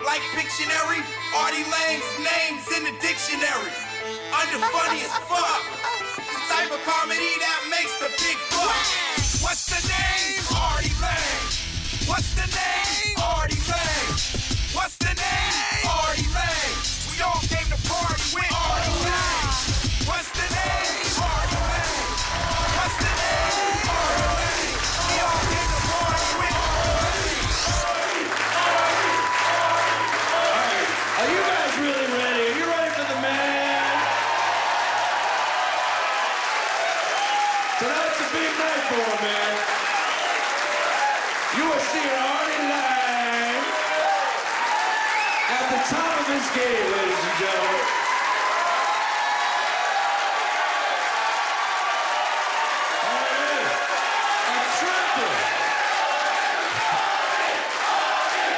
Like Pictionary, Artie Lang's name's in the dictionary. Under funny as fuck. The type of comedy that makes the big bucks. What's the name? Artie Lang. What's the name? Artie Lang. What's the name? Artie Lang. We all came to party with Artie Lang. What's the name? Artie Lang. What's the name? Artie Lang. We all came to party with Are you guys really ready? Are you ready for the man? Tonight's a big night for him, man. You are seeing Artie Lang at the top of his game, ladies and gentlemen. All right.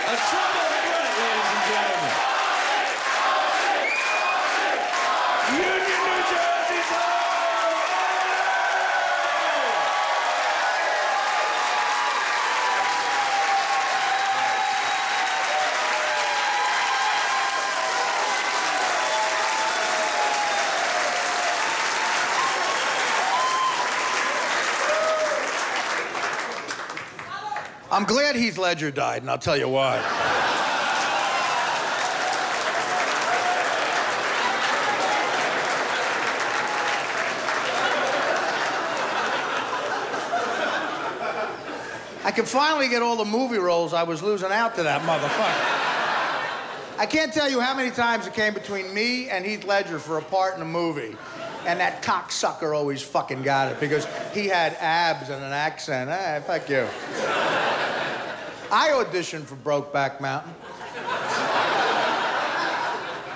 A triple threat, ladies and gentlemen. Union, New Jersey's home! I'm glad Heath Ledger died, and I'll tell you why. I could finally get all the movie roles I was losing out to that motherfucker. I can't tell you how many times it came between me and Heath Ledger for a part in a movie. And that cocksucker always fucking got it because he had abs and an accent. Fuck you. I auditioned for Brokeback Mountain.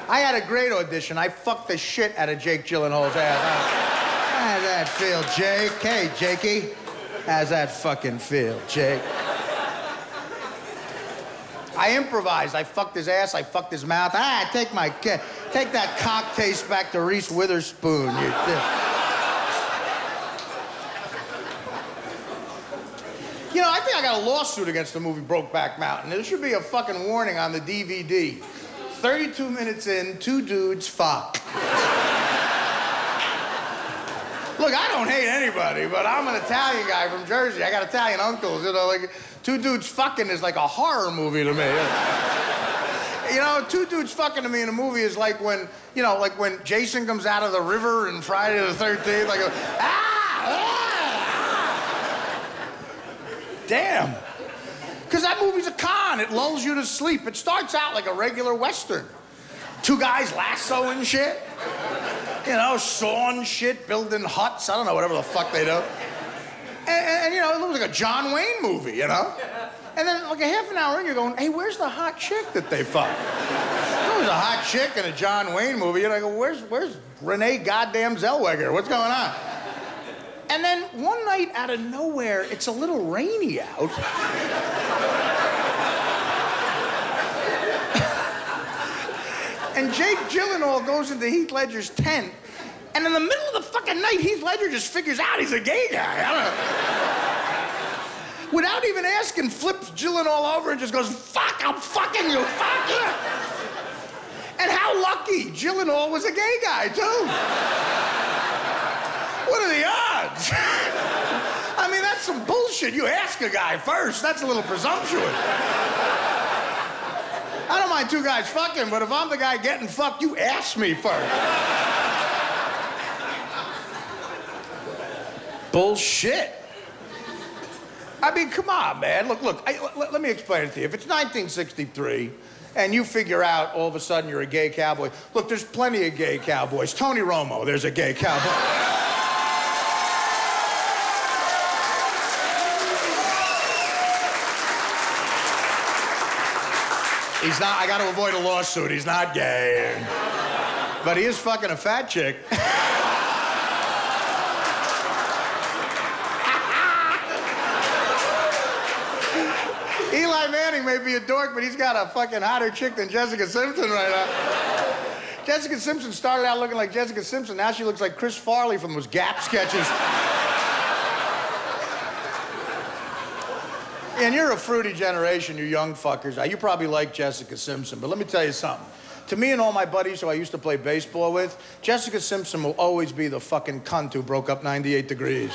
I had a great audition. I fucked the shit out of Jake Gyllenhaal's ass. How's that feel, Jake? Hey, Jakey. How's that fucking feel, Jake? I improvised. I fucked his ass. I fucked his mouth. Take that cock taste back to Reese Witherspoon. You know, I think I got a lawsuit against the movie Brokeback Mountain. There should be a fucking warning on the DVD. 32 minutes in, two dudes fuck. Look, I don't hate anybody, but I'm an Italian guy from Jersey. I got Italian uncles, you know, like, two dudes fucking is like a horror movie to me. You know, two dudes fucking to me in a movie is like when, you know, like when Jason comes out of the river in Friday the 13th, like, damn. Because that movie's a con. It lulls you to sleep. It starts out like a regular Western. Two guys lassoing shit. You know, sawing shit, building huts. I don't know, whatever the fuck they do. And you know, it looks like a John Wayne movie, you know? And then like a half an hour in, you're going, hey, where's the hot chick that they fucked? There was a hot chick in a John Wayne movie. And I go, where's Renee goddamn Zellweger? What's going on? And then one night out of nowhere, it's a little rainy out. And Jake Gyllenhaal goes into Heath Ledger's tent, and in the middle of the fucking night, Heath Ledger just figures out he's a gay guy. I don't know. Without even asking, flips Gyllenhaal over and just goes, fuck, I'm fucking you, fuck you. And how lucky, Gyllenhaal was a gay guy, too. What are the odds? I mean, that's some bullshit. You ask a guy first. That's a little presumptuous. I don't mind two guys fucking, but if I'm the guy getting fucked, you ask me first. Bullshit. I mean, come on, man. Look, let me explain it to you. If it's 1963 and you figure out all of a sudden you're a gay cowboy, look, there's plenty of gay cowboys. Tony Romo, there's a gay cowboy. He's not, I gotta avoid a lawsuit. He's not gay. But he is fucking a fat chick. Eli Manning may be a dork, but he's got a fucking hotter chick than Jessica Simpson right now. Jessica Simpson started out looking like Jessica Simpson. Now she looks like Chris Farley from those Gap sketches. You And you're a fruity generation, you young fuckers. You probably like Jessica Simpson, but let me tell you something. To me and all my buddies who I used to play baseball with, Jessica Simpson will always be the fucking cunt who broke up 98 Degrees.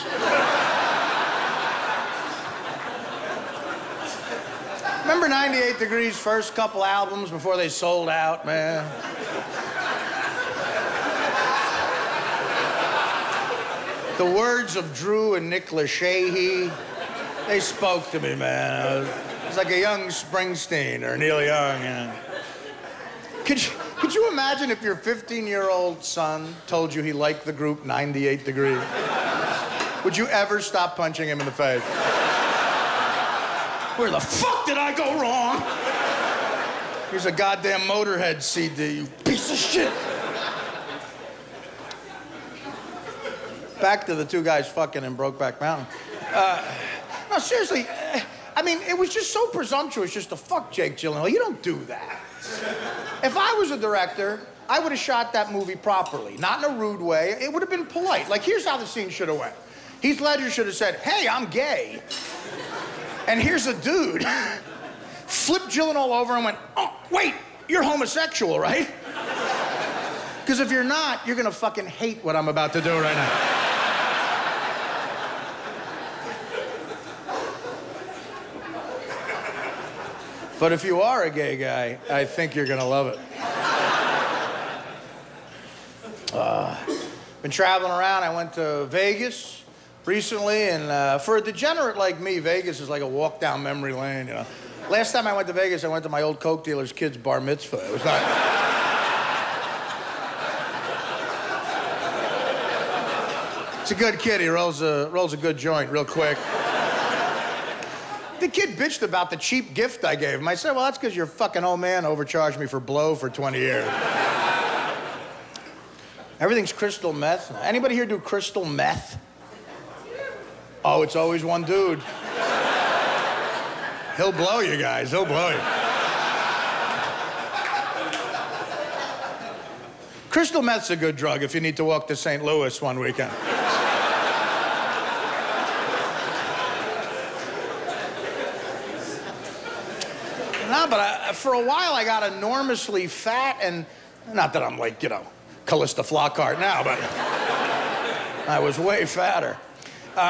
Remember 98 Degrees' first couple albums before they sold out, man? The words of Drew and Nick Lachey, they spoke to me, man. It was like a young Springsteen or Neil Young. And could you imagine if your 15-year-old son told you he liked the group 98 Degrees? Would you ever stop punching him in the face? Where the fuck did I go wrong? Here's a goddamn Motorhead CD, you piece of shit. Back to the two guys fucking in Brokeback Mountain. No, seriously, I mean, it was just so presumptuous just to fuck Jake Gyllenhaal. You don't do that. If I was a director, I would have shot that movie properly, not in a rude way. It would have been polite. Like, here's how the scene should have went. Heath Ledger should have said, hey, I'm gay. And here's a dude. Flipped Gyllenhaal over and went, oh, wait, you're homosexual, right? Because if you're not, you're gonna fucking hate what I'm about to do right now. But if you are a gay guy, I think you're gonna love it. Been traveling around. I went to Vegas recently, and for a degenerate like me, Vegas is like a walk down memory lane, you know. Last time I went to Vegas, I went to my old coke dealer's kid's bar mitzvah. It was not... It's a good kid. He rolls a good joint real quick. The kid bitched about the cheap gift I gave him. I said, well, that's because your fucking old man overcharged me for blow for 20 years. Everything's crystal meth. Anybody here do crystal meth? Oh, it's always one dude. He'll blow you guys. He'll blow you. Crystal meth's a good drug if you need to walk to St. Louis one weekend. No, but for a while I got enormously fat, and not that I'm like, you know, Callista Flockhart now, but I was way fatter. You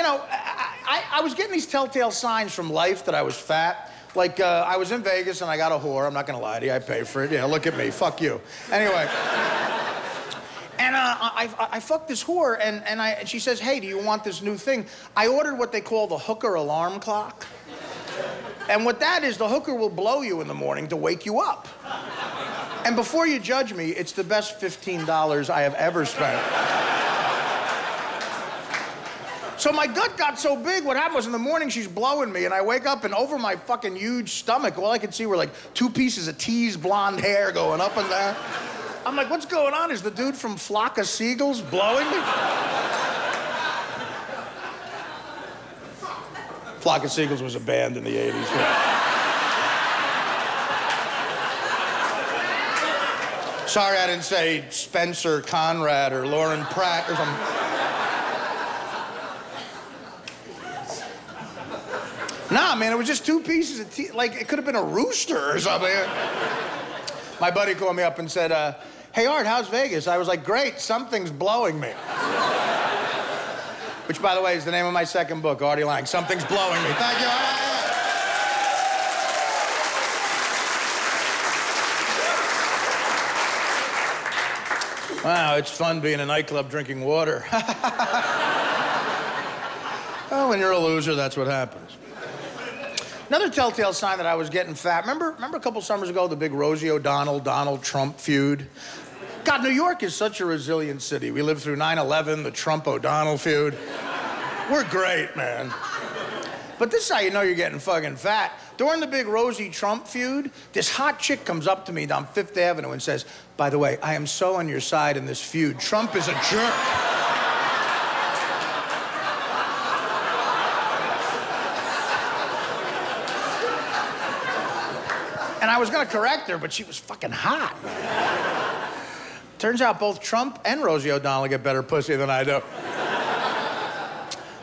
know, I was getting these telltale signs from life that I was fat. Like, I was in Vegas and I got a whore. I'm not gonna lie to you, I paid for it. Yeah, look at me, fuck you. Anyway. And I fucked this whore, and she says, hey, do you want this new thing? I ordered what they call the hooker alarm clock. And what that is, the hooker will blow you in the morning to wake you up. And before you judge me, it's the best $15 I have ever spent. So my gut got so big, what happened was in the morning she's blowing me, and I wake up and over my fucking huge stomach, all I could see were like 2 pieces of teased blonde hair going up and down. I'm like, what's going on? Is the dude from Flock of Seagulls blowing me? Flock of Seagulls was a band in the 80s. Sorry I didn't say Spencer Conrad or Lauren Pratt or something. Nah, man, it was just 2 pieces of teeth. Like, it could have been a rooster or something. My buddy called me up and said, hey, Art, how's Vegas? I was like, great, something's blowing me. Which, by the way, is the name of my second book, Artie Lang. Something's blowing me. Thank you. Wow, it's fun being in a nightclub drinking water. Well, when you're a loser, that's what happens. Another telltale sign that I was getting fat. Remember a couple summers ago, the big Rosie O'Donnell, Donald Trump feud? God, New York is such a resilient city. We lived through 9/11, the Trump-O'Donnell feud. We're great, man. But this is how you know you're getting fucking fat. During the big Rosie Trump feud, this hot chick comes up to me down Fifth Avenue and says, by the way, I am so on your side in this feud. Trump is a jerk. And I was gonna correct her, but she was fucking hot. Turns out both Trump and Rosie O'Donnell get better pussy than I do.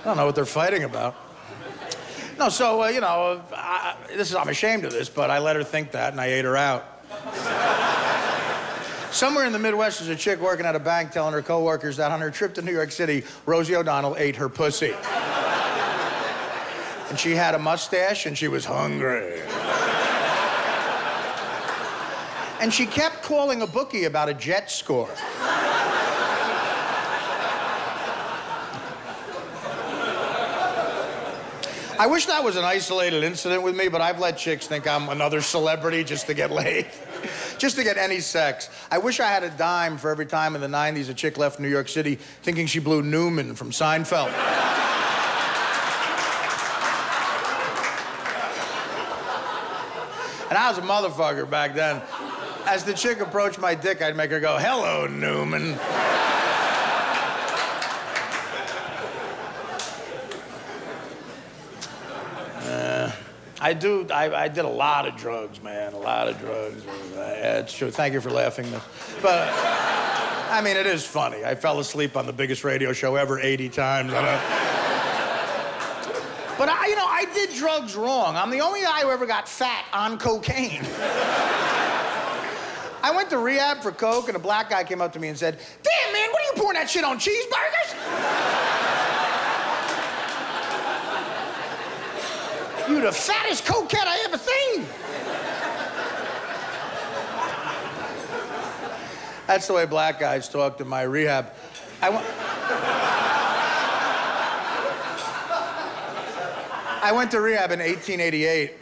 I don't know what they're fighting about. No, so, you know, I'm ashamed of this, but I let her think that, and I ate her out. Somewhere in the Midwest, there's a chick working at a bank telling her coworkers that on her trip to New York City, Rosie O'Donnell ate her pussy. And she had a mustache, and she was hungry. And she kept calling a bookie about a jet score. I wish that was an isolated incident with me, but I've let chicks think I'm another celebrity just to get laid. Just to get any sex. I wish I had a dime for every time in the 90s a chick left New York City thinking she blew Newman from Seinfeld. And I was a motherfucker back then. As the chick approached my dick, I'd make her go, "Hello, Newman." I did a lot of drugs, man, a lot of drugs. It's true. Thank you for laughing. But, I mean, it is funny. I fell asleep on the biggest radio show ever 80 times. But, I did drugs wrong. I'm the only guy who ever got fat on cocaine. I went to rehab for coke, and a black guy came up to me and said, "Damn, man, what are you pouring that shit on, cheeseburgers?" You the fattest cokehead I ever seen. That's the way black guys talked in my rehab. I went to rehab in 1888.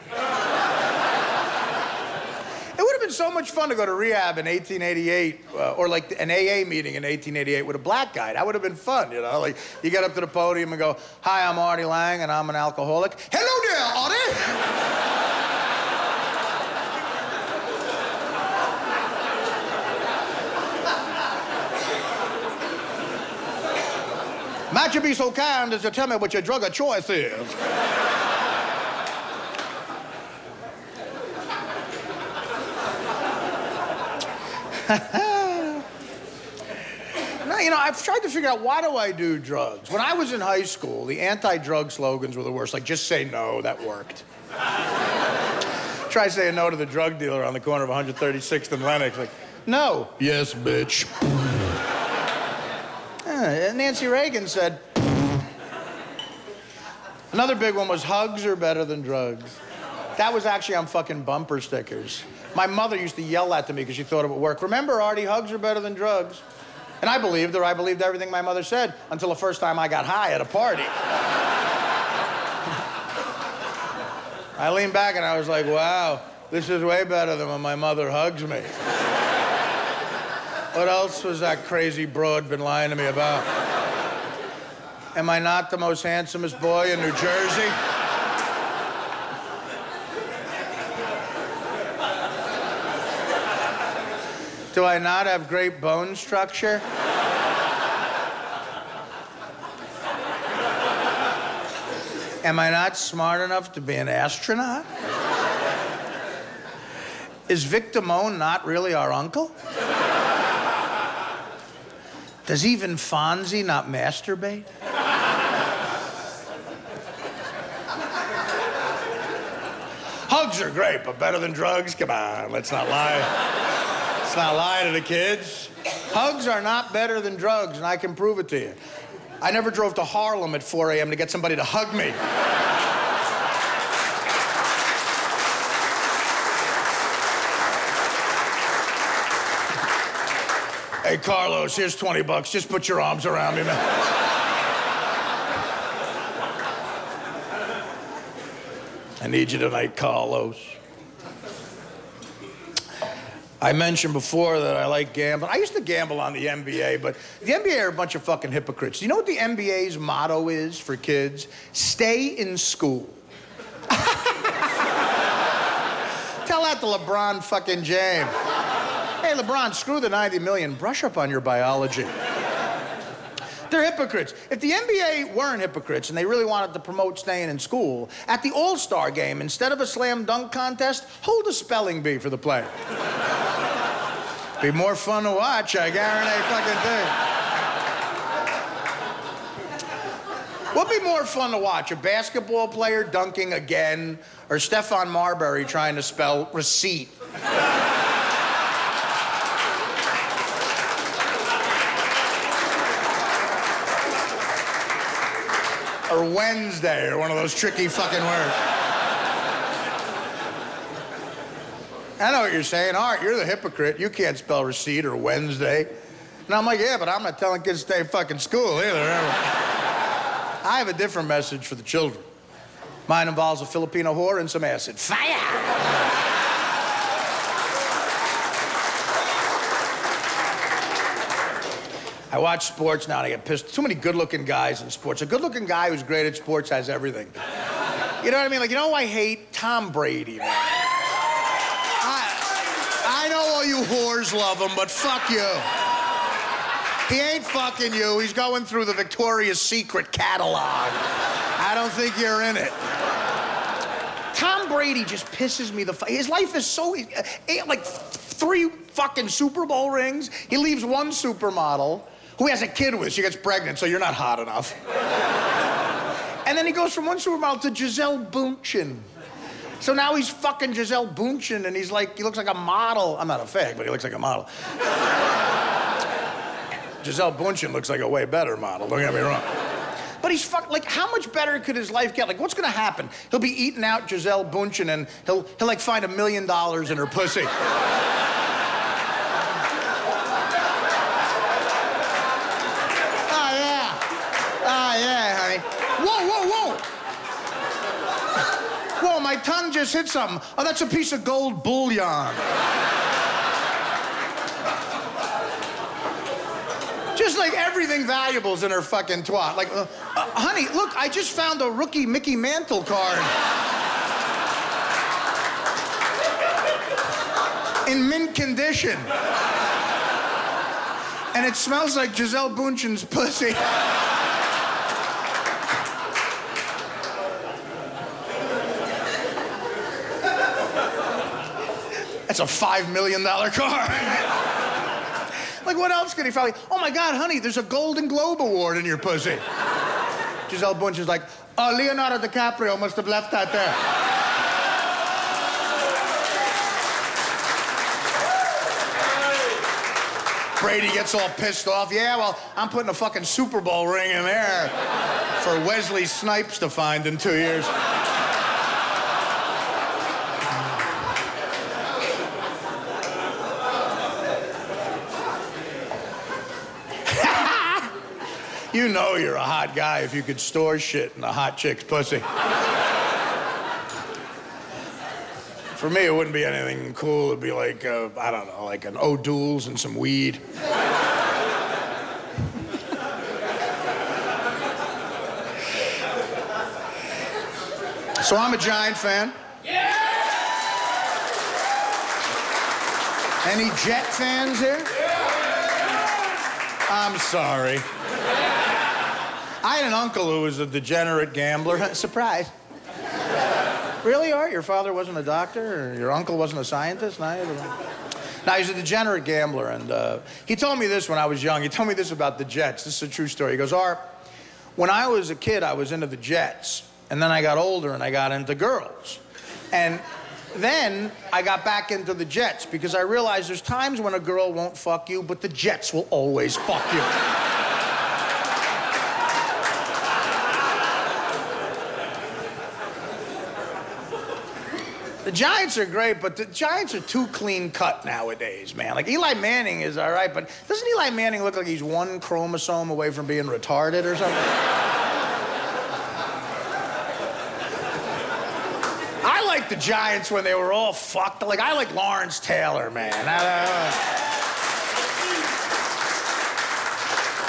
It would have been so much fun to go to rehab in 1888, or like an AA meeting in 1888 with a black guy. That would have been fun, you know? Like, you get up to the podium and go, "Hi, I'm Artie Lang, and I'm an alcoholic." "Hello there, Artie." Might you be so kind as to tell me what your drug of choice is? Now, I've tried to figure out, why do I do drugs? When I was in high school, the anti-drug slogans were the worst. Like, just say no, that worked. Try saying no to the drug dealer on the corner of 136th and Lenox. Like, no. "Yes, bitch." Nancy Reagan said. Another big one was, hugs are better than drugs. That was actually on fucking bumper stickers. My mother used to yell that to me because she thought it would work. "Remember, Artie, hugs are better than drugs." And I believed her. I believed everything my mother said until the first time I got high at a party. I leaned back and I was like, wow, this is way better than when my mother hugs me. What else was that crazy broad been lying to me about? Am I not the most handsomest boy in New Jersey? Do I not have great bone structure? Am I not smart enough to be an astronaut? Is Vic Damone not really our uncle? Does even Fonzie not masturbate? Hugs are great, but better than drugs? Come on, let's not lie. Let's not lie to the kids. Hugs are not better than drugs, and I can prove it to you. I never drove to Harlem at 4 a.m. to get somebody to hug me. Hey, Carlos, here's 20 bucks. Just put your arms around me, man. I need you tonight, Carlos. I mentioned before that I like gambling. I used to gamble on the NBA, but the NBA are a bunch of fucking hypocrites. Do you know what the NBA's motto is for kids? Stay in school. Tell that to LeBron fucking James. Hey, LeBron, screw the 90 million. Brush up on your biology. They're hypocrites. If the NBA weren't hypocrites and they really wanted to promote staying in school, at the All-Star game, instead of a slam dunk contest, hold a spelling bee for the player. Be more fun to watch, I guarantee fucking thing. What'd be more fun to watch, a basketball player dunking again, or Stephon Marbury trying to spell receipt? Or Wednesday, or one of those tricky fucking words. I know what you're saying. Art, you're the hypocrite. You can't spell receipt or Wednesday. And I'm like, yeah, but I'm not telling kids to stay in fucking school either. I have a different message for the children. Mine involves a Filipino whore and some acid. Fire! I watch sports now and I get pissed. Too many good-looking guys in sports. A good-looking guy who's great at sports has everything. You know what I mean? Like, you know who I hate? Tom Brady, man. I know all you whores love him, but fuck you. He ain't fucking you. He's going through the Victoria's Secret catalog. I don't think you're in it. Tom Brady just pisses me the fuck. His life is so, like 3 fucking Super Bowl rings. He leaves one supermodel who he has a kid with. She gets pregnant, so you're not hot enough. And then he goes from one supermodel to Gisele Bündchen. So now he's fucking Gisele Bündchen, and he's like, he looks like a model. I'm not a fag, but he looks like a model. Gisele Bündchen looks like a way better model, don't get me wrong. But he's like, how much better could his life get? Like, what's gonna happen? He'll be eating out Gisele Bündchen, and he'll like find $1 million in her pussy. Oh, yeah, honey. Whoa. Whoa, my tongue just hit something. Oh, that's a piece of gold bullion. Just like everything valuable's in her fucking twat. Like, honey, look, I just found a rookie Mickey Mantle card. In mint condition. And it smells like Gisele Bündchen's pussy. That's a $5 million car. Like, what else could he find? Like, oh my God, honey, there's a Golden Globe Award in your pussy. Gisele Bündchen's like, oh, Leonardo DiCaprio must have left that there. Brady gets all pissed off. Yeah, well, I'm putting a fucking Super Bowl ring in there for Wesley Snipes to find in 2 years. You know you're a hot guy if you could store shit in a hot chick's pussy. For me, it wouldn't be anything cool. It'd be like, I don't know, like an O'Doul's and some weed. So I'm a Giant fan. Yeah! Any Jet fans here? Yeah! I'm sorry. I had an uncle who was a degenerate gambler. Surprise. Really, Art? Your father wasn't a doctor, or your uncle wasn't a scientist? No, he's a degenerate gambler, and he told me this when I was young. He told me this about the Jets. This is a true story. He goes, Art, when I was a kid, I was into the Jets, and then I got older and I got into girls. And then I got back into the Jets because I realized there's times when a girl won't fuck you, but the Jets will always fuck you. The Giants are great, but the Giants are too clean cut nowadays, man. Like, Eli Manning is all right, but doesn't Eli Manning look like he's 1 chromosome away from being retarded or something? I like the Giants when they were all fucked. Like, I like Lawrence Taylor, man.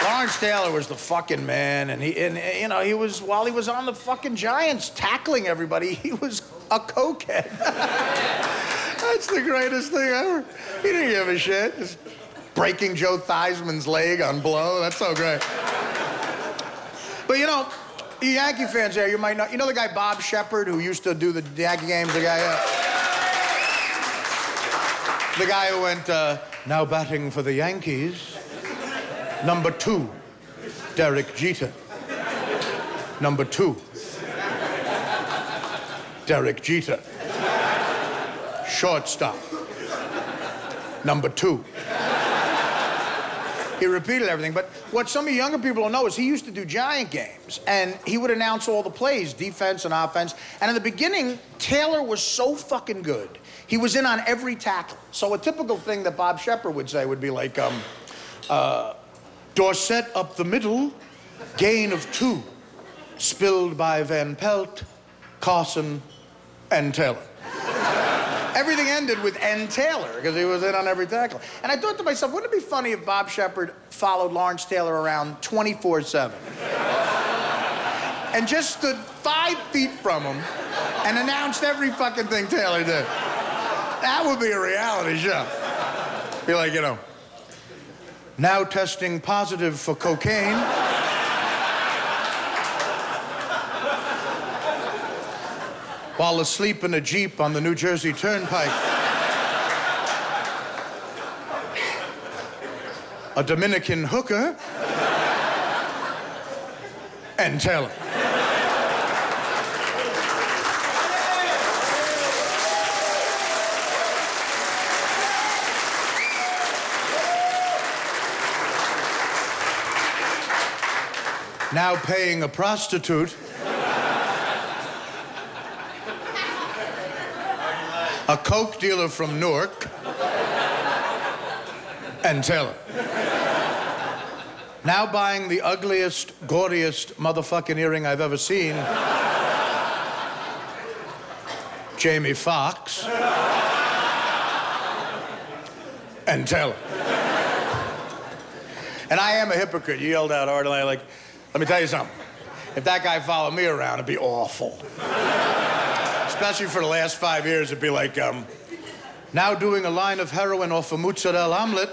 Lawrence Taylor was the fucking man, and he was, while he was on the fucking Giants tackling everybody, he was a cokehead. That's the greatest thing ever. He didn't give a shit. Just breaking Joe Theismann's leg on blow. That's so great. But you Yankee fans there, you might know. You know the guy Bob Shepard who used to do the Yankee games? The guy who went, now batting for the Yankees, number 2, Derek Jeter. Number 2, Derek Jeter. Shortstop. Number 2. He repeated everything, but what some of you younger people don't know is he used to do Giant games, and he would announce all the plays, defense and offense, and in the beginning, Taylor was so fucking good. He was in on every tackle. So a typical thing that Bob Shepard would say would be like, Dorsett up the middle, gain of 2, spilled by Van Pelt, Carson, and Taylor. Everything ended with N. Taylor, because he was in on every tackle. And I thought to myself, wouldn't it be funny if Bob Shepard followed Lawrence Taylor around 24/7? And just stood 5 feet from him and announced every fucking thing Taylor did. That would be a reality show. Be like, you know, now testing positive for cocaine. While asleep in a Jeep on the New Jersey Turnpike. A Dominican hooker. And Taylor. Now paying a prostitute. A coke dealer from Newark, and Taylor. Now buying the ugliest, gaudiest motherfucking earring I've ever seen, Jamie Foxx, and Taylor. And I am a hypocrite. You yelled out, Artie, like, let me tell you something. If that guy followed me around, it'd be awful. Especially for the last 5 years, it'd be like, now doing a line of heroin off a mozzarella omelet.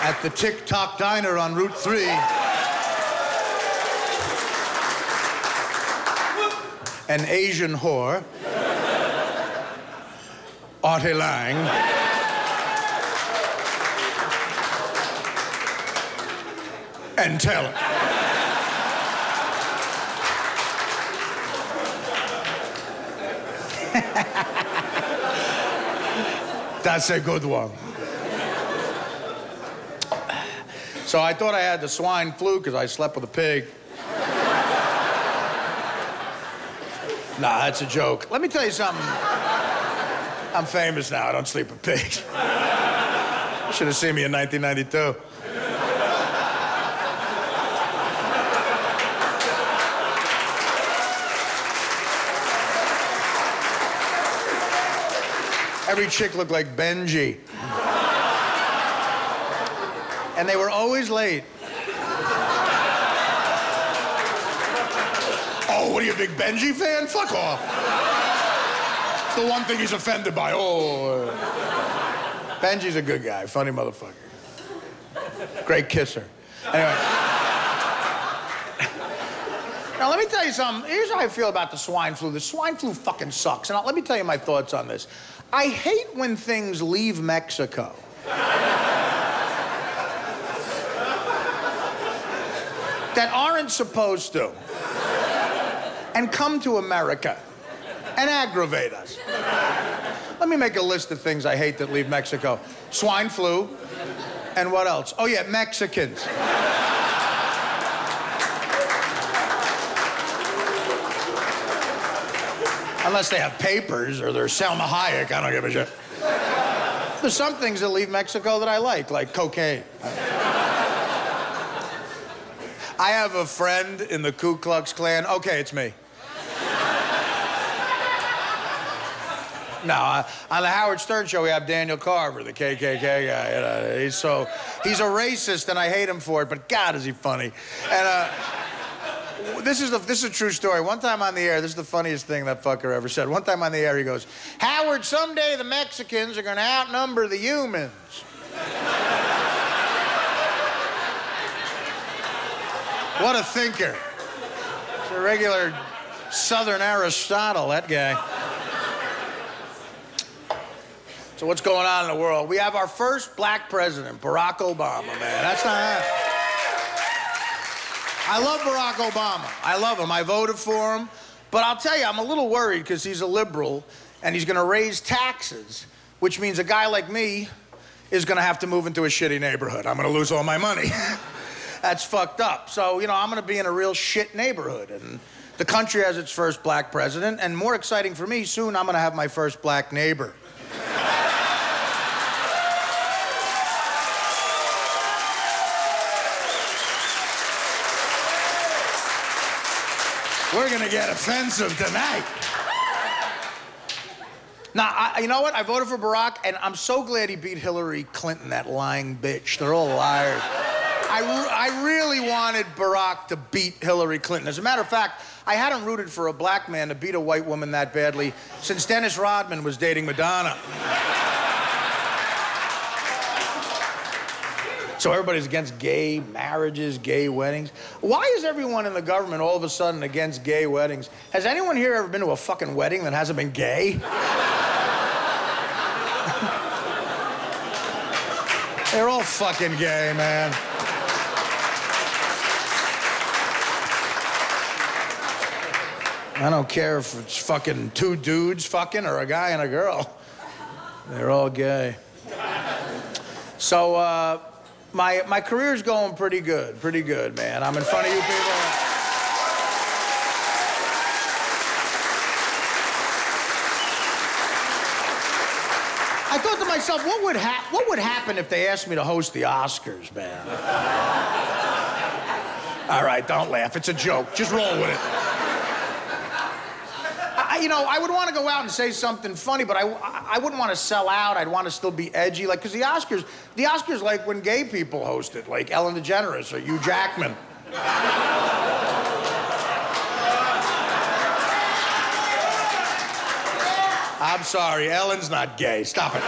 At the TikTok Diner on Route 3. An Asian whore. Artie Lang. And Taylor. That's a good one. So I thought I had the swine flu because I slept with a pig. Nah, that's a joke. Let me tell you something. I'm famous now. I don't sleep with pigs. You should have seen me in 1992. Every chick looked like Benji. And they were always late. Oh, what are you, a big Benji fan? Fuck off. It's the one thing he's offended by. Oh. Benji's a good guy, funny motherfucker. Great kisser. Anyway. Now, let me tell you something. Here's how I feel about the swine flu. The swine flu fucking sucks. And let me tell you my thoughts on this. I hate when things leave Mexico. That aren't supposed to. And come to America. And aggravate us. Let me make a list of things I hate that leave Mexico. Swine flu. And what else? Oh, yeah, Mexicans. Unless they have papers or they're Selma Hayek, I don't give a shit. There's some things that leave Mexico that I like cocaine. I have a friend in the Ku Klux Klan. Okay, it's me. No, on the Howard Stern show, we have Daniel Carver, the KKK guy. You know, he's a racist, and I hate him for it, but God, is he funny. And this is a true story. One time on the air, this is the funniest thing that fucker ever said. One time on the air, he goes, Howard, someday the Mexicans are going to outnumber the humans. What a thinker. It's a regular Southern Aristotle, that guy. So what's going on in the world? We have our first black president, Barack Obama, man. That's not happening. I love Barack Obama. I love him. I voted for him. But I'll tell you, I'm a little worried because he's a liberal and he's going to raise taxes, which means a guy like me is going to have to move into a shitty neighborhood. I'm going to lose all my money. That's fucked up. So, I'm going to be in a real shit neighborhood. And the country has its first black president. And more exciting for me, soon I'm going to have my first black neighbor. We're gonna get offensive tonight. Now, you know what? I voted for Barack, and I'm so glad he beat Hillary Clinton, that lying bitch. They're all liars. I really wanted Barack to beat Hillary Clinton. As a matter of fact, I hadn't rooted for a black man to beat a white woman that badly since Dennis Rodman was dating Madonna. So everybody's against gay marriages, gay weddings. Why is everyone in the government all of a sudden against gay weddings? Has anyone here ever been to a fucking wedding that hasn't been gay? They're all fucking gay, man. I don't care if it's fucking two dudes fucking or a guy and a girl. They're all gay. So, my career's going pretty good, man. I'm in front of you people. I thought to myself, what would happen if they asked me to host the Oscars, man? All right, don't laugh. It's a joke. Just roll with it. I would want to go out and say something funny, but I wouldn't want to sell out. I'd want to still be edgy, because the Oscars like when gay people host it, like Ellen DeGeneres or Hugh Jackman. I'm sorry, Ellen's not gay. Stop it.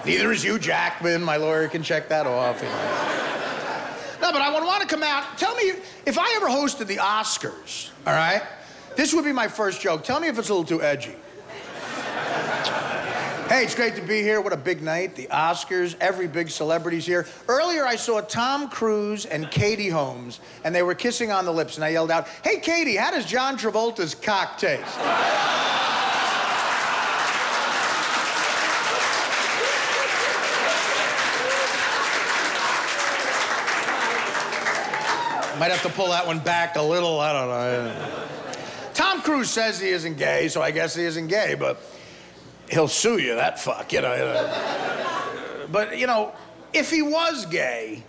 Neither is Hugh Jackman. My lawyer can check that off. No, but I would want to come out. Tell me, if I ever hosted the Oscars, all right? This would be my first joke. Tell me if it's a little too edgy. Hey, it's great to be here. What a big night. The Oscars, every big celebrity's here. Earlier, I saw Tom Cruise and Katie Holmes, and they were kissing on the lips, and I yelled out, "Hey, Katie, how does John Travolta's cock taste?" Might have to pull that one back a little, I don't know. Tom Cruise says he isn't gay, so I guess he isn't gay, but he'll sue you, that fuck, But, if he was gay,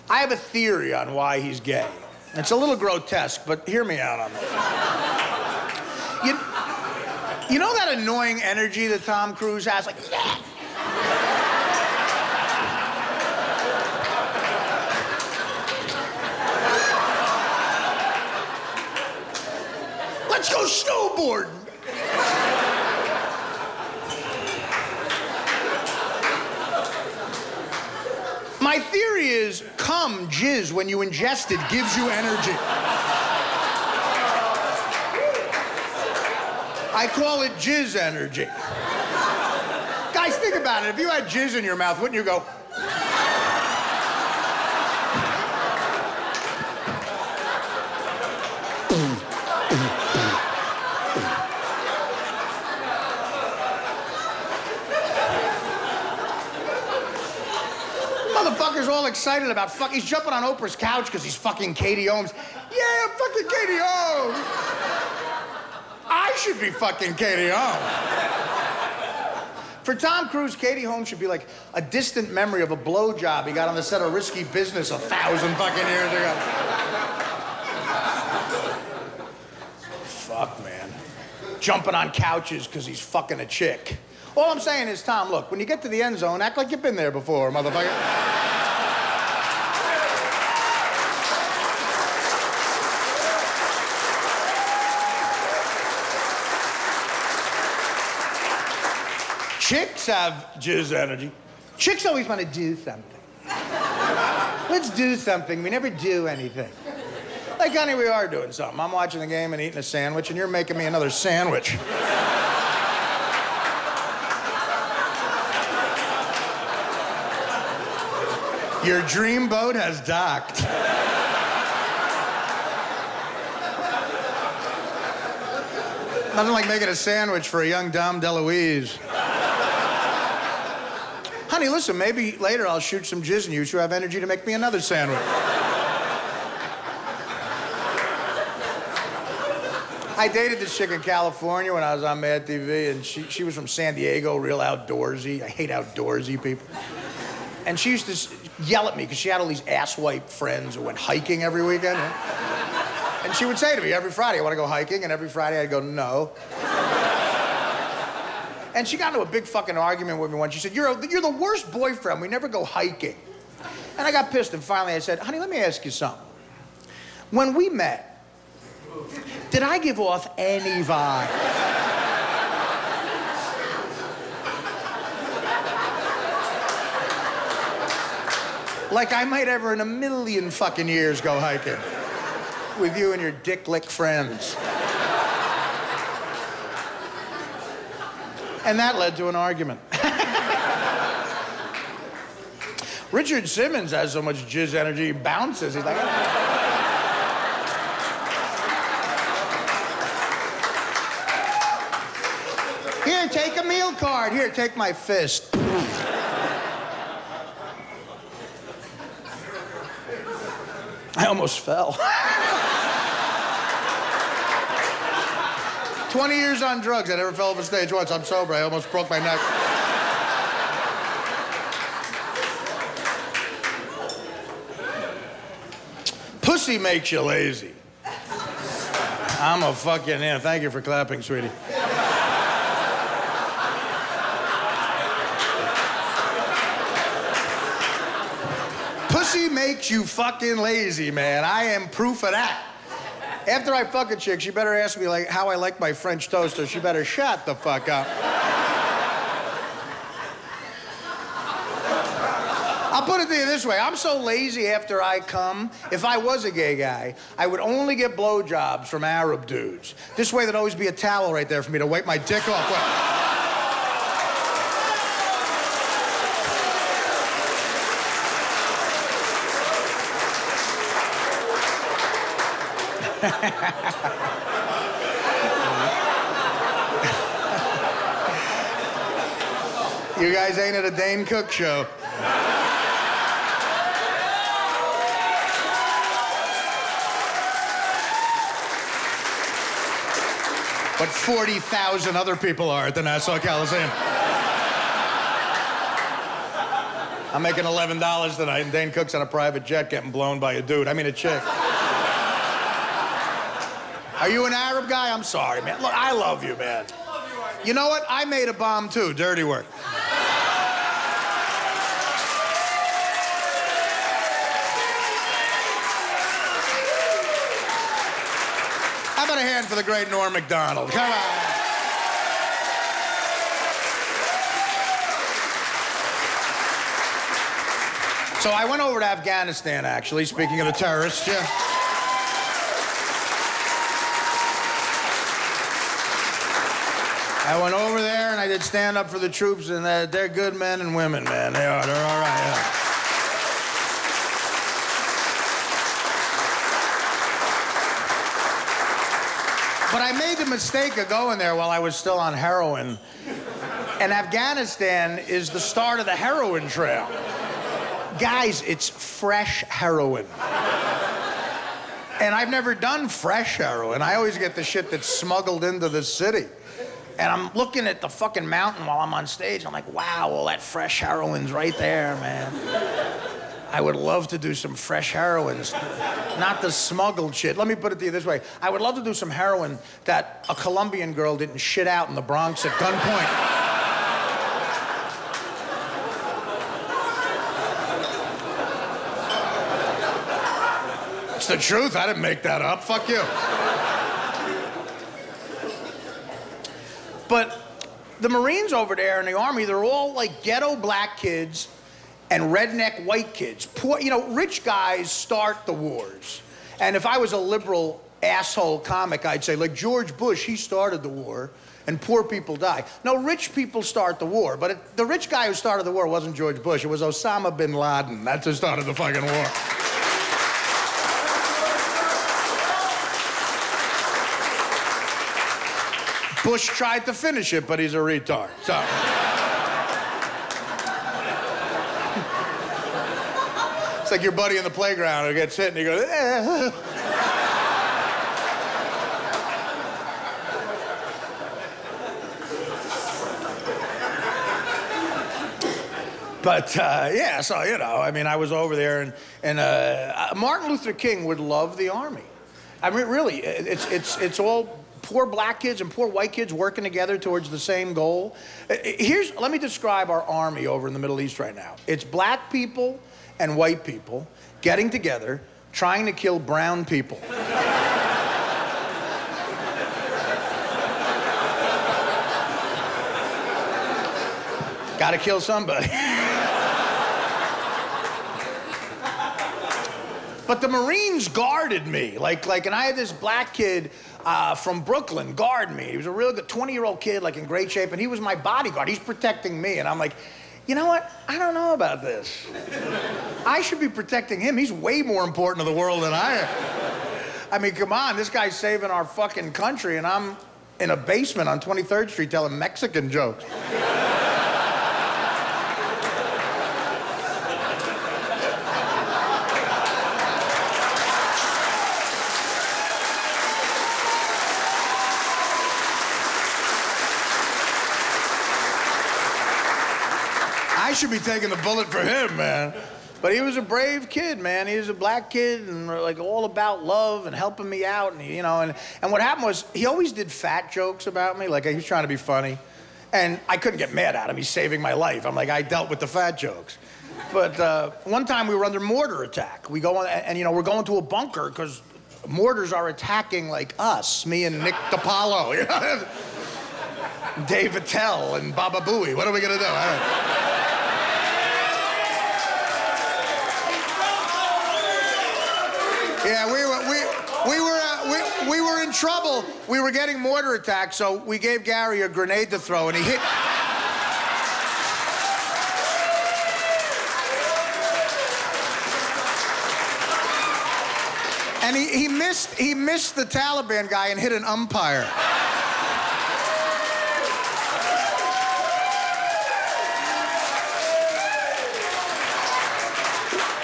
I have a theory on why he's gay. It's a little grotesque, but hear me out on this. You know that annoying energy that Tom Cruise has? Like, yeah. Let's go snowboarding. My theory is cum, jizz, when you ingest it, gives you energy. I call it jizz energy. Guys, think about it. If you had jizz in your mouth, wouldn't you go... Motherfucker's all excited about He's jumping on Oprah's couch because he's fucking Katie Holmes. Yeah, I'm fucking Katie Holmes. I should be fucking Katie Holmes. For Tom Cruise, Katie Holmes should be like a distant memory of a blowjob he got on the set of Risky Business 1,000 fucking years ago. Fuck, man. Jumping on couches because he's fucking a chick. All I'm saying is, Tom, look, when you get to the end zone, act like you've been there before, motherfucker. Chicks have jizz energy. Chicks always want to do something. Let's do something. We never do anything. Like, honey, we are doing something. I'm watching the game and eating a sandwich, and you're making me another sandwich. Your dream boat has docked. Nothing like making a sandwich for a young Dom DeLuise. Honey, listen, maybe later I'll shoot some jizz in you so you have energy to make me another sandwich. I dated this chick in California when I was on Mad TV, and she was from San Diego, real outdoorsy. I hate outdoorsy people. And she used to yell at me because she had all these asswipe friends who went hiking every weekend. And she would say to me every Friday, "I want to go hiking," and every Friday I'd go, "No." And she got into a big fucking argument with me once. She said, you're the worst boyfriend. We never go hiking." And I got pissed, and finally I said, "Honey, let me ask you something. When we met, did I give off any vibe?" Like I might ever in a million fucking years go hiking with you and your dick lick friends. And that led to an argument. Richard Simmons has so much jizz energy, he bounces. He's like, "Here, take a meal card. Here, take my fist." I almost fell. 20 years on drugs. I never fell off a stage once. I'm sober. I almost broke my neck. Pussy makes you lazy. I'm a fucking man. Thank you for clapping, sweetie. Pussy makes you fucking lazy, man. I am proof of that. After I fuck a chick, she better ask me like how I like my French toast, or she better shut the fuck up. I'll put it to you this way. I'm so lazy after I come, if I was a gay guy, I would only get blowjobs from Arab dudes. This way there'd always be a towel right there for me to wipe my dick off with. You guys ain't at a Dane Cook show. But 40,000 other people are at the Nassau Coliseum. I'm making $11 tonight, and Dane Cook's on a private jet getting blown by a dude. I mean a chick. Are you an Arab guy? I'm sorry, man. Look, I love you, man. You know what? I made a bomb, too. Dirty work. How about a hand for the great Norm Macdonald? Come on. So I went over to Afghanistan, actually, speaking of the terrorists, yeah. I went over there and I did stand up for the troops, and they're good men and women, man. They are. They're all right, yeah. But I made the mistake of going there while I was still on heroin. And Afghanistan is the start of the heroin trail. Guys, it's fresh heroin. And I've never done fresh heroin. I always get the shit that's smuggled into the city. And I'm looking at the fucking mountain while I'm on stage. I'm like, wow, all that fresh heroin's right there, man. I would love to do some fresh heroines, not the smuggled shit. Let me put it to you this way. I would love to do some heroin that a Colombian girl didn't shit out in the Bronx at gunpoint. It's the truth. I didn't make that up. Fuck you. But the Marines over there in the Army, they're all like ghetto black kids and redneck white kids. Poor, you know, rich guys start the wars. And if I was a liberal asshole comic, I'd say, like George Bush, he started the war. and poor people die. No, rich people start the war, but the rich guy who started the war wasn't George Bush. It was Osama bin Laden. That's who started the fucking war. Bush tried to finish it, but he's a retard. So. It's like your buddy in the playground who gets hit and he goes, eh. But, yeah, so, you know, I mean, I was over there, and Martin Luther King would love the Army. I mean, really, it's all poor black kids and poor white kids working together towards the same goal. Let me describe our Army over in the Middle East right now. It's black people and white people getting together, trying to kill brown people. Gotta kill somebody. But the Marines guarded me, and I had this black kid from Brooklyn guard me. He was a real good 20-year-old kid, like in great shape, and he was my bodyguard. He's protecting me, and I'm like, you know what? I don't know about this. I should be protecting him. He's way more important to the world than I am. I mean, come on, this guy's saving our fucking country, and I'm in a basement on 23rd Street telling Mexican jokes. I should be taking the bullet for him, man. But he was a brave kid, man. He was a black kid and like all about love and helping me out, and you know. And what happened was he always did fat jokes about me, like he was trying to be funny, and I couldn't get mad at him. He's saving my life. I'm like, I dealt with the fat jokes. But one time we were under mortar attack. We go on, and you know, we're going to a bunker because mortars are attacking like us, me and Nick DiPaolo, you know? Dave Attell and Baba Booey. What are we gonna do? Yeah, we were in trouble. We were getting mortar attacked, so we gave Gary a grenade to throw, and he hit. And he missed the Taliban guy and hit an umpire.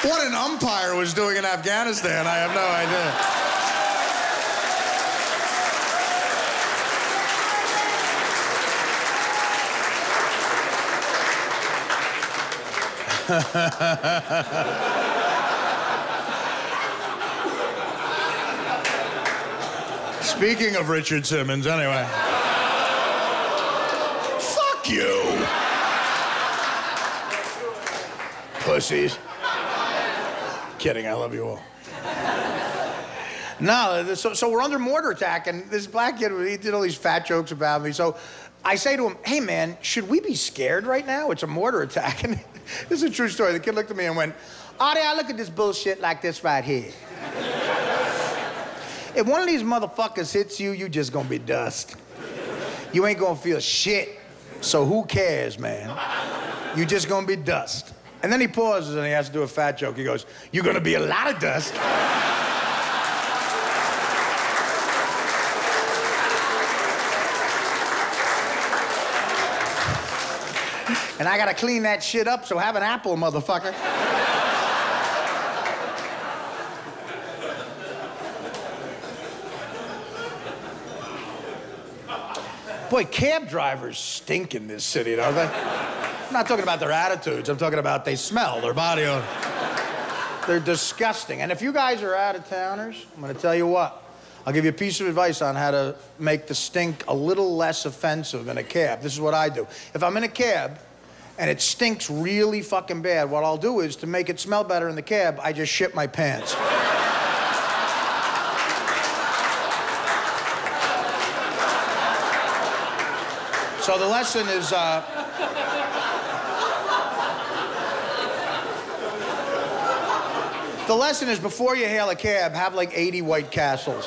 What an umpire was doing in Afghanistan, I have no idea. Speaking of Richard Simmons, anyway. Fuck you! Pussies. Kidding, I love you all. No, so we're under mortar attack, and this black kid, he did all these fat jokes about me. So I say to him, hey man, should we be scared right now? It's a mortar attack. And this is a true story. The kid looked at me and went, Artie, I look at this bullshit like this right here. If one of these motherfuckers hits you, you just gonna be dust. You ain't gonna feel shit. So who cares, man? You just gonna be dust. And then he pauses and he has to do a fat joke. He goes, you're gonna be a lot of dust. And I gotta clean that shit up, so have an apple, motherfucker. Boy, cab drivers stink in this city, don't they? I'm not talking about their attitudes. I'm talking about they smell, their body odor. They're disgusting. And if you guys are out-of-towners, I'm gonna tell you what. I'll give you a piece of advice on how to make the stink a little less offensive in a cab. This is what I do. If I'm in a cab and it stinks really fucking bad, what I'll do is, to make it smell better in the cab, I just shit my pants. So the lesson is, before you hail a cab, have like 80 White Castles.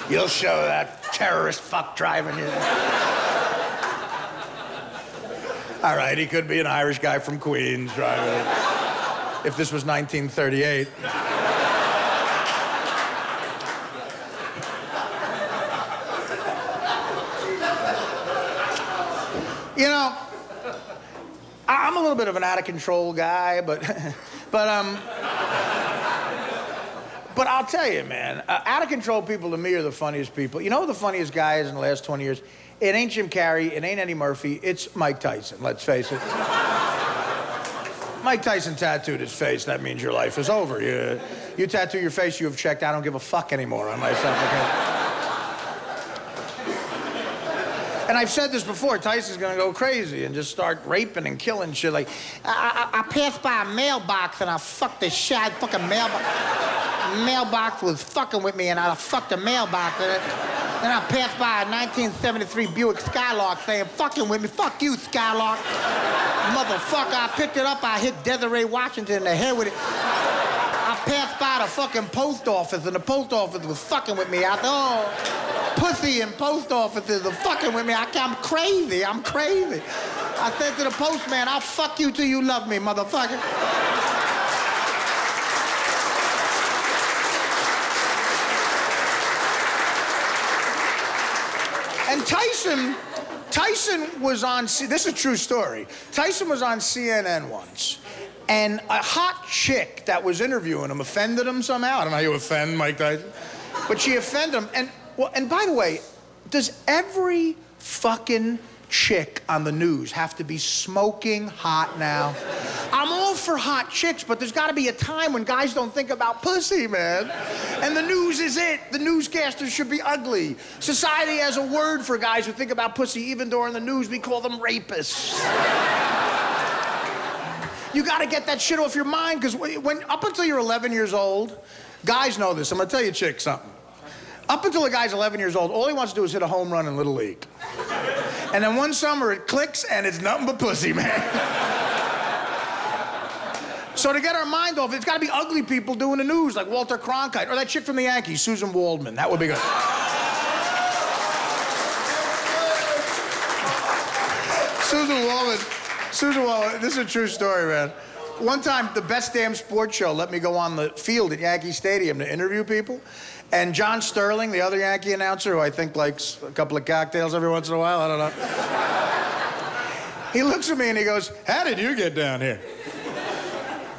You'll show that terrorist fuck driving you. All right, he could be an Irish guy from Queens driving it. If this was 1938. You know, I'm a little bit of an out of control guy, but I'll tell you, man, out of control people to me are the funniest people. You know who the funniest guy is in the last 20 years? It ain't Jim Carrey, it ain't Eddie Murphy, it's Mike Tyson, let's face it. Mike Tyson tattooed his face, that means your life is over. You tattoo your face, you have checked, I don't give a fuck anymore on myself. Okay? And I've said this before, Tyson's gonna go crazy and just start raping and killing shit. Like, I passed by a mailbox and I fucked the shit. Fucking mailbox was fucking with me and I fucked the mailbox. Then I passed by a 1973 Buick Skylark saying, fucking with me, fuck you, Skylark. Motherfucker, I picked it up, I hit Desiree Washington in the head with it. I passed by the fucking post office and the post office was fucking with me. I thought, oh, pussy and post offices are fucking with me. I'm crazy, I'm crazy. I said to the postman, I'll fuck you till you love me, motherfucker. And Tyson was on, this is a true story. Tyson was on CNN once, and a hot chick that was interviewing him offended him somehow. I don't know how you offend Mike Tyson, but she offended him. And by the way, does every fucking chick on the news have to be smoking hot now? I'm all for hot chicks, but there's got to be a time when guys don't think about pussy, man. And the news is it. The newscasters should be ugly. Society has a word for guys who think about pussy. Even during the news, we call them rapists. You got to get that shit off your mind, because when up until you're 11 years old, guys know this. I'm going to tell you chicks something. Up until a guy's 11 years old, all he wants to do is hit a home run in Little League. And then one summer it clicks and it's nothing but pussy, man. So to get our mind off, it's got to be ugly people doing the news, like Walter Cronkite, or that chick from the Yankees, Susan Waldman. That would be good. Susan Waldman, this is a true story, man. One time, the Best Damn Sports Show let me go on the field at Yankee Stadium to interview people. And John Sterling, the other Yankee announcer, who I think likes a couple of cocktails every once in a while, I don't know. He looks at me and he goes, how did you get down here?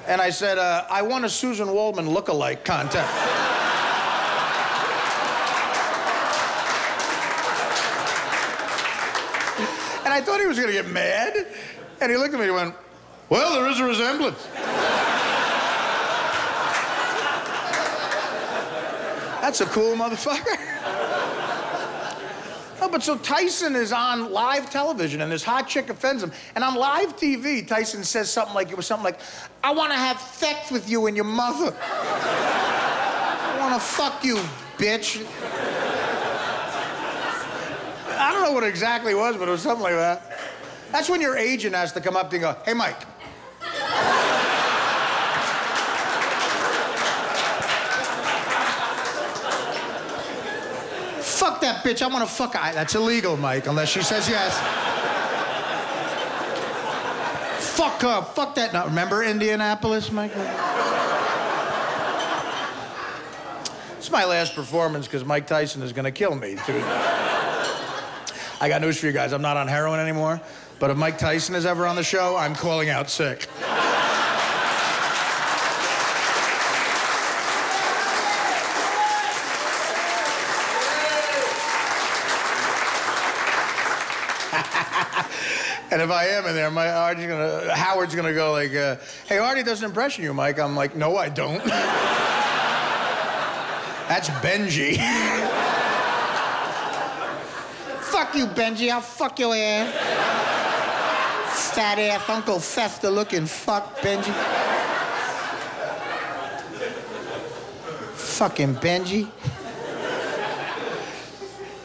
And I said, I won a Susan Waldman look-alike contest. And I thought he was gonna get mad. And he looked at me and went, well, there is a resemblance. That's a cool motherfucker. No, but so Tyson is on live television and this hot chick offends him. And on live TV, Tyson says something like, I want to have sex with you and your mother. I want to fuck you, bitch. I don't know what it exactly was, but it was something like that. That's when your agent has to come up to you and go, hey, Mike. Fuck that bitch, I want to fuck her. That's illegal, Mike, unless she says yes. Fuck her, fuck that. Now, remember Indianapolis, Mike? It's my last performance because Mike Tyson is going to kill me, dude. I got news for you guys. I'm not on heroin anymore, but if Mike Tyson is ever on the show, I'm calling out sick. And if I am in there, Howard's gonna go like, hey, Artie does an impression of you, Mike. I'm like, no, I don't. That's Benji. Fuck you, Benji. I'll fuck your ass. Fat ass Uncle Fester looking fuck, Benji. Fucking Benji.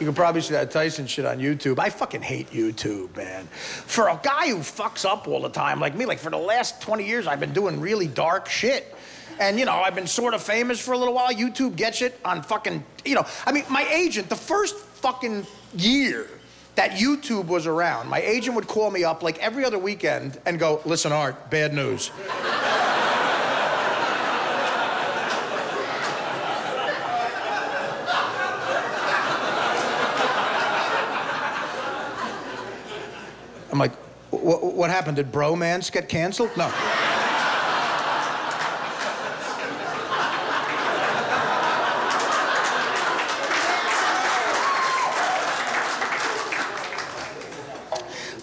You can probably see that Tyson shit on YouTube. I fucking hate YouTube, man. For a guy who fucks up all the time like me, like for the last 20 years, I've been doing really dark shit. And, you know, I've been sort of famous for a little while. YouTube gets it on fucking, you know, I mean, my agent, the first fucking year that YouTube was around, my agent would call me up like every other weekend and go, listen, Art, bad news. I'm like, what happened? Did Bromance get canceled? No.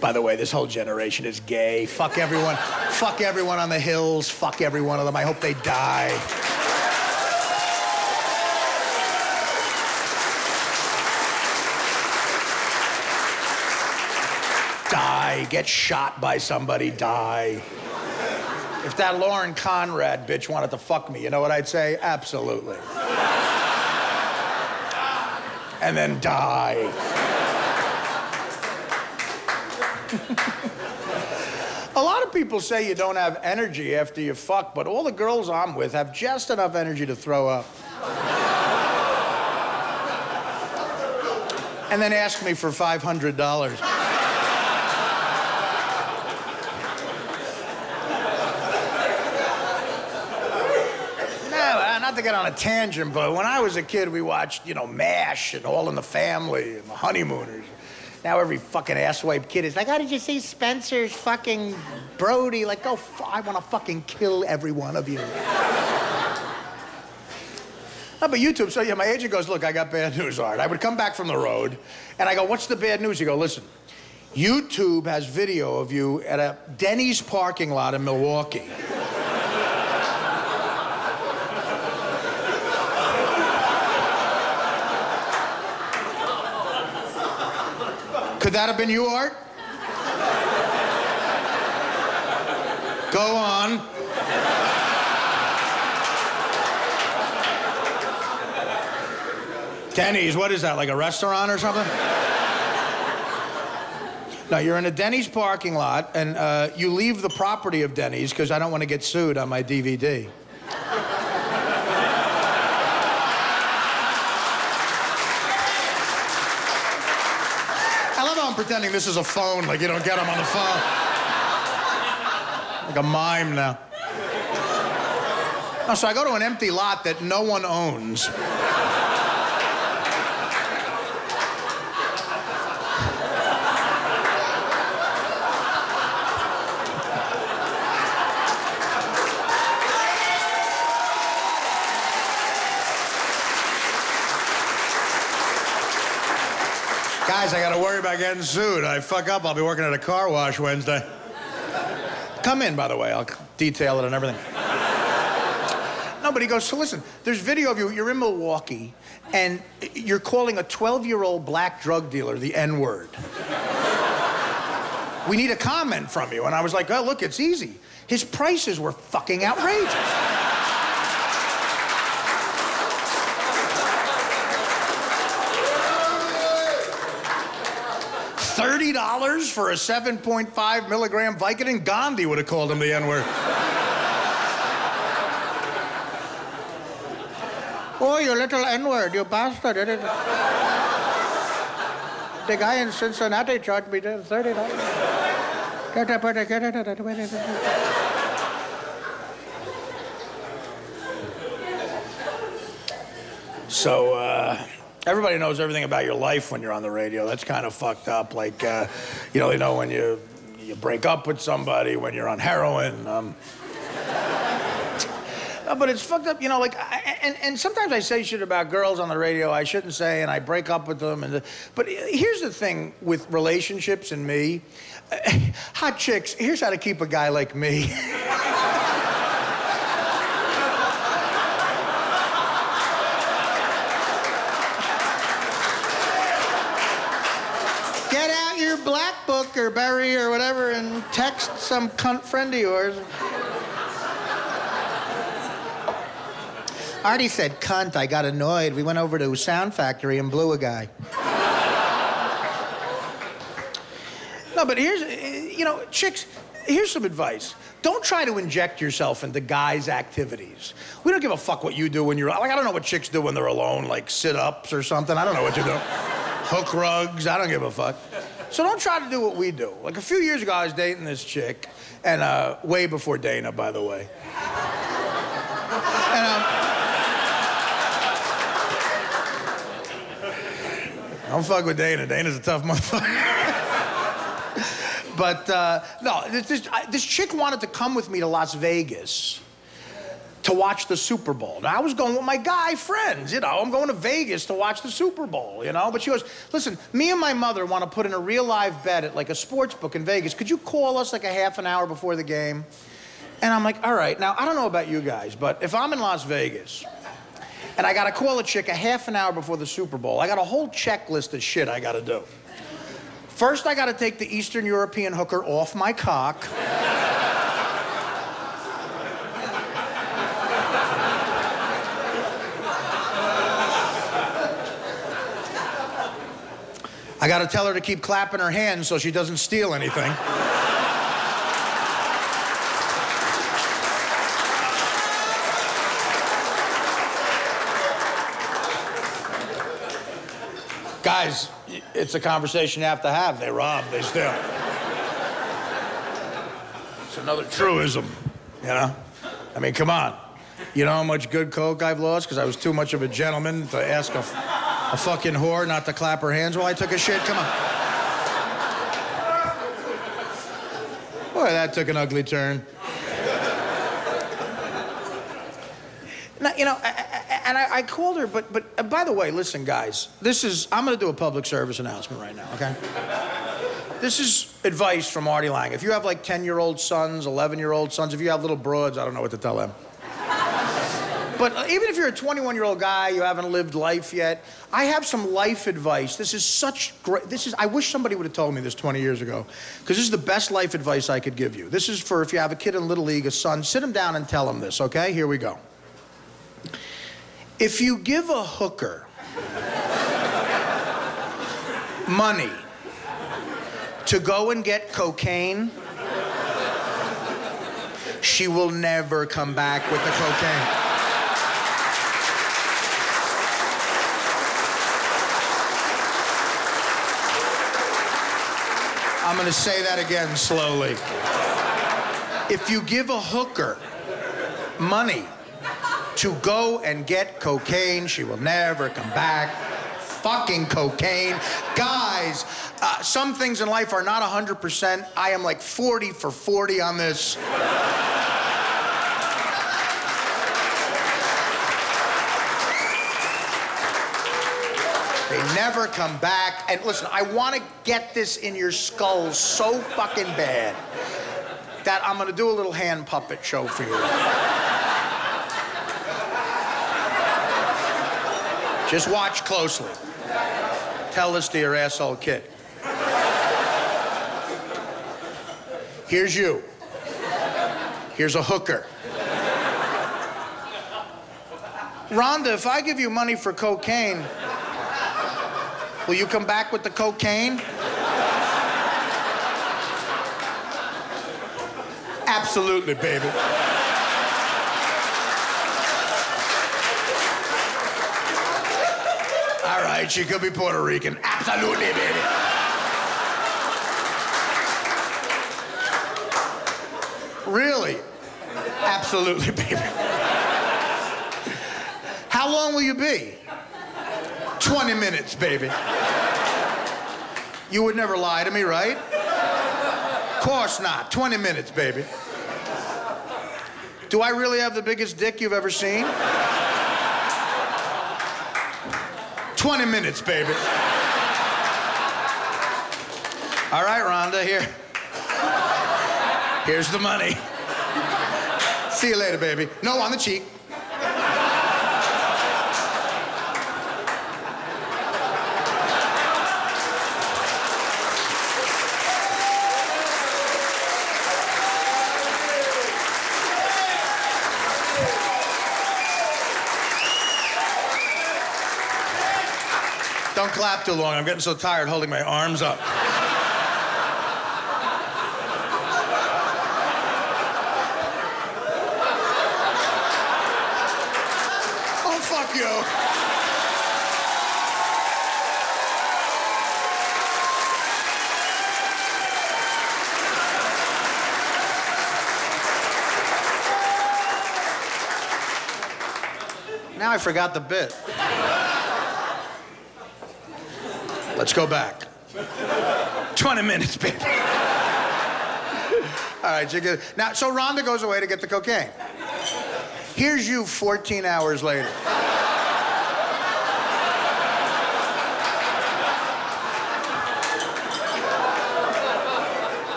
By the way, this whole generation is gay. Fuck everyone. Fuck everyone on the hills. Fuck every one of them. I hope they die. Die. Get shot by somebody. Die. If that Lauren Conrad bitch wanted to fuck me, you know what I'd say? Absolutely. And then die. A lot of people say you don't have energy after you fuck, but all the girls I'm with have just enough energy to throw up. And then ask me for $500. Not to get on a tangent, but when I was a kid, we watched, you know, MASH and All in the Family and The Honeymooners. Now every fucking asswipe kid is like, oh, did you see Spencer's fucking Brody? Like, go, I want to fucking kill every one of you. No, but YouTube, so yeah, my agent goes, look, I got bad news, Art. I would come back from the road, and I go, what's the bad news? You go, listen, YouTube has video of you at a Denny's parking lot in Milwaukee. Could that have been you, Art? Go on. Denny's, what is that, like a restaurant or something? No, you're in a Denny's parking lot, and you leave the property of Denny's because I don't want to get sued on my DVD. I'm pretending this is a phone, like you don't get them on the phone. Like a mime now. No, so I go to an empty lot that no one owns. Guys, I gotta worry about getting sued. I fuck up, I'll be working at a car wash Wednesday. Come in, by the way, I'll detail it and everything. No, but he goes, so listen, there's video of you, you're in Milwaukee, and you're calling a 12-year-old black drug dealer the N-word. We need a comment from you. And I was like, oh, look, it's easy. His prices were fucking outrageous. $30 for a 7.5 milligram Vicodin? Gandhi would have called him the N-word. Oh, you little N-word, you bastard. The guy in Cincinnati charged me $30. So, everybody knows everything about your life when you're on the radio. That's kind of fucked up. Like, you know when you break up with somebody, when you're on heroin. But it's fucked up, you know, like, and sometimes I say shit about girls on the radio I shouldn't say, and I break up with them. But here's the thing with relationships and me. Hot chicks, here's how to keep a guy like me. Get out your black book or berry or whatever and text some cunt friend of yours. Artie said cunt, I got annoyed. We went over to Sound Factory and blew a guy. No, but here's, you know, chicks, here's some advice. Don't try to inject yourself into guys' activities. We don't give a fuck what you do when you're, like, I don't know what chicks do when they're alone, like sit-ups or something. I don't know what you do. Hook rugs, I don't give a fuck. So don't try to do what we do. Like a few years ago, I was dating this chick, and way before Dana, by the way. And don't fuck with Dana. Dana's a tough motherfucker. But no, this chick wanted to come with me to Las Vegas to watch the Super Bowl. Now, I was going with my guy friends, you know. I'm going to Vegas to watch the Super Bowl, you know. But she goes, listen, me and my mother want to put in a real live bet at like a sports book in Vegas. Could you call us like a half an hour before the game? And I'm like, all right. Now, I don't know about you guys, but if I'm in Las Vegas and I got to call a chick a half an hour before the Super Bowl, I got a whole checklist of shit I got to do. First, I got to take the Eastern European hooker off my cock. I got to tell her to keep clapping her hands so she doesn't steal anything. Guys, it's a conversation you have to have. They rob, they steal. It's another truism, you know? I mean, come on. You know how much good coke I've lost because I was too much of a gentleman to ask a fucking whore not to clap her hands while I took a shit? Come on. Boy, that took an ugly turn. Now, you know, I called her, but by the way, listen, guys, I'm gonna do a public service announcement right now, okay? This is advice from Artie Lang. If you have like 10-year-old sons, 11-year-old sons, if you have little broads, I don't know what to tell them. But even if you're a 21-year-old guy, you haven't lived life yet, I have some life advice. This is such great, I wish somebody would have told me this 20 years ago, because this is the best life advice I could give you. This is for if you have a kid in Little League, a son, sit him down and tell him this, okay? Here we go. If you give a hooker money to go and get cocaine, she will never come back with the cocaine. I'm gonna say that again slowly. If you give a hooker money to go and get cocaine, she will never come back. Fucking cocaine. Guys, some things in life are not 100%. I am like 40 for 40 on this. They never come back. And listen, I want to get this in your skull so fucking bad that I'm going to do a little hand puppet show for you. Just watch closely. Tell this to your asshole kid. Here's you. Here's a hooker. Rhonda, if I give you money for cocaine, will you come back with the cocaine? Absolutely, baby. All right, she could be Puerto Rican. Absolutely, baby. Really? Absolutely, baby. How long will you be? 20 minutes, baby. You would never lie to me, right? Of course not. 20 minutes, baby. Do I really have the biggest dick you've ever seen? 20 minutes, baby. All right, Rhonda, here. Here's the money. See you later, baby. No, on the cheek. Don't clap too long. I'm getting so tired holding my arms up. fuck you. Now I forgot the bit. Let's go back. 20 minutes, baby. All right, you're good. Now, so Rhonda goes away to get the cocaine. Here's you 14 hours later.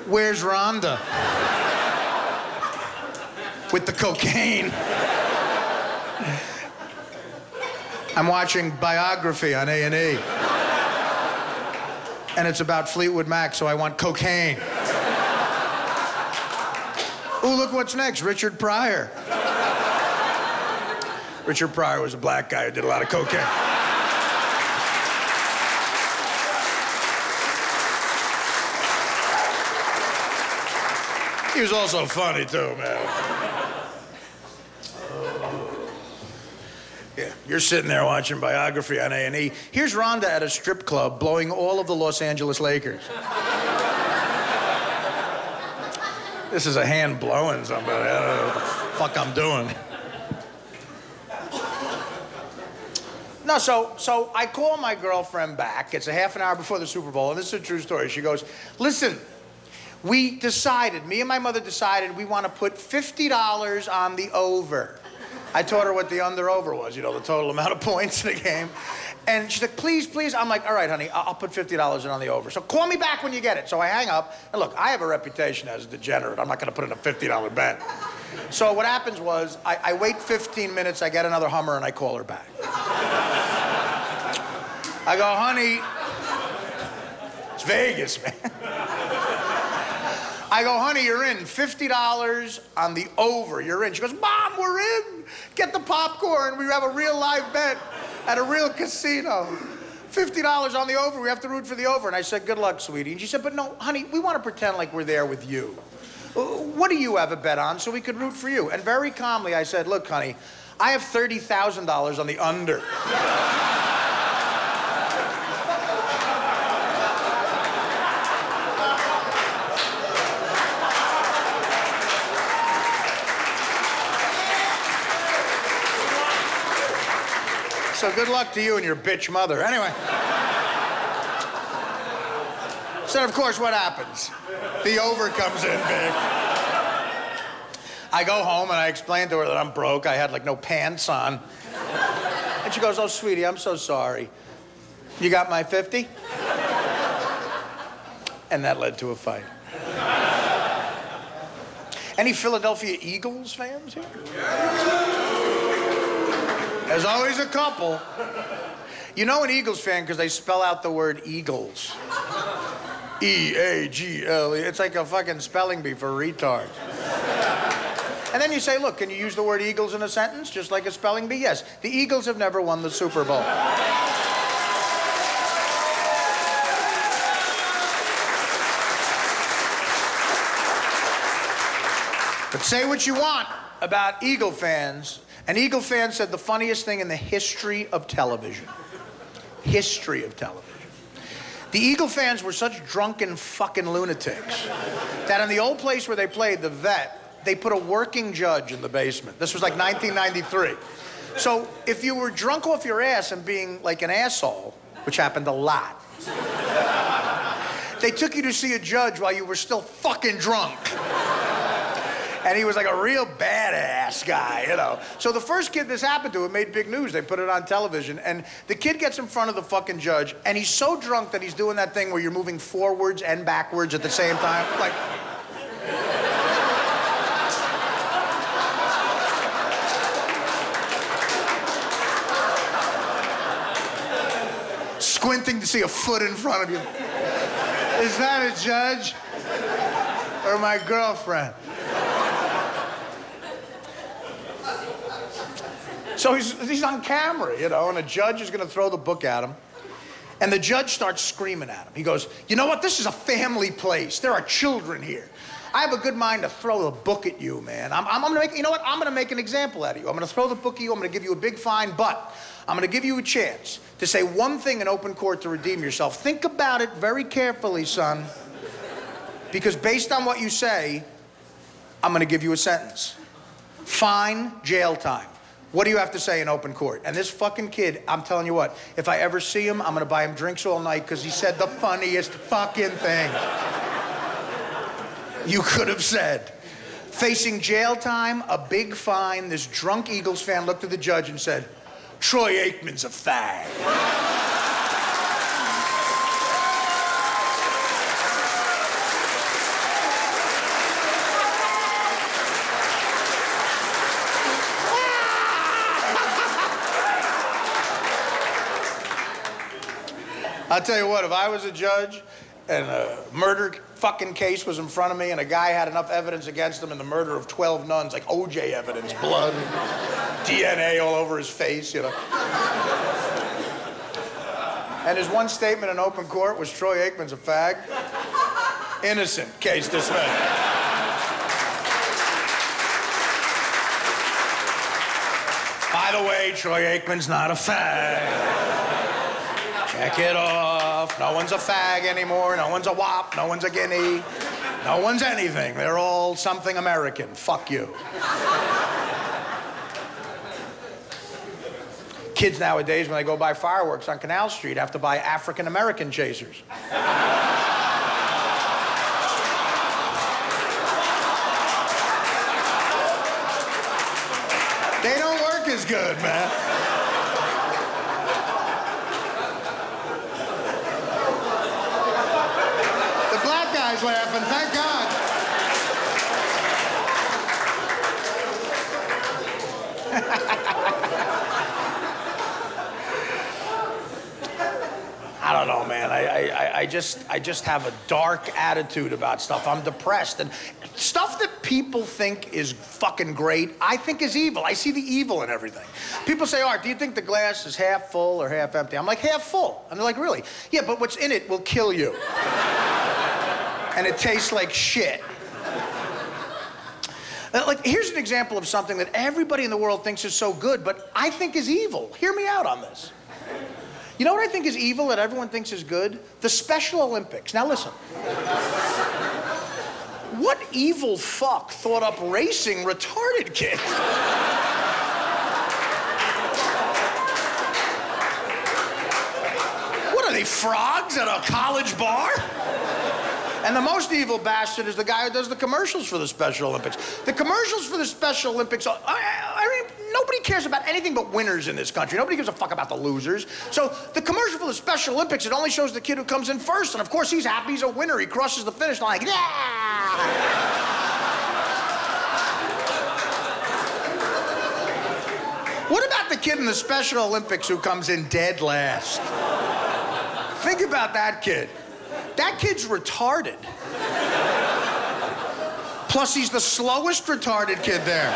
Where's Rhonda? With the cocaine. I'm watching Biography on A&E. And it's about Fleetwood Mac, so I want cocaine. Ooh, look what's next, Richard Pryor. Richard Pryor was a black guy who did a lot of cocaine. He was also funny, too, man. Yeah, you're sitting there watching Biography on A&E. Here's Rhonda at a strip club blowing all of the Los Angeles Lakers. This is a hand blowing somebody. I don't know what the fuck I'm doing. No, so I call my girlfriend back. It's a half an hour before the Super Bowl, and this is a true story. She goes, listen, we decided, me and my mother decided we want to put $50 on the over. I taught her what the under-over was, you know, the total amount of points in the game. And she's like, please, please. I'm like, all right, honey, I'll put $50 in on the over. So call me back when you get it. So I hang up. And look, I have a reputation as a degenerate. I'm not going to put in a $50 bet. So what happens was, I wait 15 minutes, I get another Hummer, and I call her back. I go, honey, it's Vegas, man. I go, honey, you're in. $50 on the over. You're in. She goes, Mom, we're in. Get the popcorn. We have a real live bet at a real casino. $50 on the over. We have to root for the over. And I said, good luck, sweetie. And she said, but no, honey, we want to pretend like we're there with you. What do you have a bet on so we could root for you? And very calmly, I said, look, honey, I have $30,000 on the under. So good luck to you and your bitch mother. Anyway. So, of course, what happens? The over comes in big. I go home and I explain to her that I'm broke. I had, like, no pants on. And she goes, oh, sweetie, I'm so sorry. You got my 50? And that led to a fight. Any Philadelphia Eagles fans here? There's always a couple. You know an Eagles fan because they spell out the word Eagles. E-A-G-L-E. It's like a fucking spelling bee for retards. And then you say, look, can you use the word Eagles in a sentence, just like a spelling bee? Yes. The Eagles have never won the Super Bowl. But say what you want about Eagle fans. An Eagle fan said the funniest thing in the history of television. History of television. The Eagle fans were such drunken fucking lunatics that in the old place where they played, the Vet, they put a working judge in the basement. This was like 1993. So if you were drunk off your ass and being like an asshole, which happened a lot, they took you to see a judge while you were still fucking drunk. And he was like a real badass guy, you know. So the first kid this happened to, it made big news. They put it on television. And the kid gets in front of the fucking judge, and he's so drunk that he's doing that thing where you're moving forwards and backwards at the same time. Like... squinting to see a foot in front of you. Is that a judge? Or my girlfriend? So he's on camera, you know, and a judge is going to throw the book at him. And the judge starts screaming at him. He goes, you know what? This is a family place. There are children here. I have a good mind to throw the book at you, man. I'm gonna make, you know what? I'm gonna make an example out of you. I'm gonna throw the book at you, I'm gonna give you a big fine, but I'm gonna give you a chance to say one thing in open court to redeem yourself. Think about it very carefully, son, because based on what you say, I'm gonna give you a sentence. Fine, jail time. What do you have to say in open court? And this fucking kid, I'm telling you what, if I ever see him, I'm gonna buy him drinks all night because he said the funniest fucking thing you could have said. Facing jail time, a big fine, this drunk Eagles fan looked at the judge and said, Troy Aikman's a fag. I'll tell you what, if I was a judge and a murder fucking case was in front of me and a guy had enough evidence against him in the murder of 12 nuns, like OJ evidence, blood, DNA all over his face, you know. And his one statement in open court was Troy Aikman's a fag. Innocent, case dismissed. By the way, Troy Aikman's not a fag. Check it off. No one's a fag anymore. No one's a wop. No one's a guinea. No one's anything. They're all something American. Fuck you. Kids nowadays, when they go buy fireworks on Canal Street, have to buy African American chasers. They don't work as good, man. Laughing, thank God. I don't know, man. I just have a dark attitude about stuff. I'm depressed, and stuff that people think is fucking great, I think is evil. I see the evil in everything. People say, Art, do you think the glass is half full or half empty? I'm like, half full. And they're like, really? Yeah, but what's in it will kill you. And it tastes like shit. Like, here's an example of something that everybody in the world thinks is so good, but I think is evil. Hear me out on this. You know what I think is evil that everyone thinks is good? The Special Olympics. Now listen. What evil fuck thought up racing retarded kids? What are they, frogs at a college bar? And the most evil bastard is the guy who does the commercials for the Special Olympics. The commercials for the Special Olympics, I mean, nobody cares about anything but winners in this country. Nobody gives a fuck about the losers. So the commercial for the Special Olympics, it only shows the kid who comes in first. And of course, he's happy, he's a winner. He crosses the finish line like, yeah! What about the kid in the Special Olympics who comes in dead last? Think about that kid. That kid's retarded. Plus, he's the slowest retarded kid there.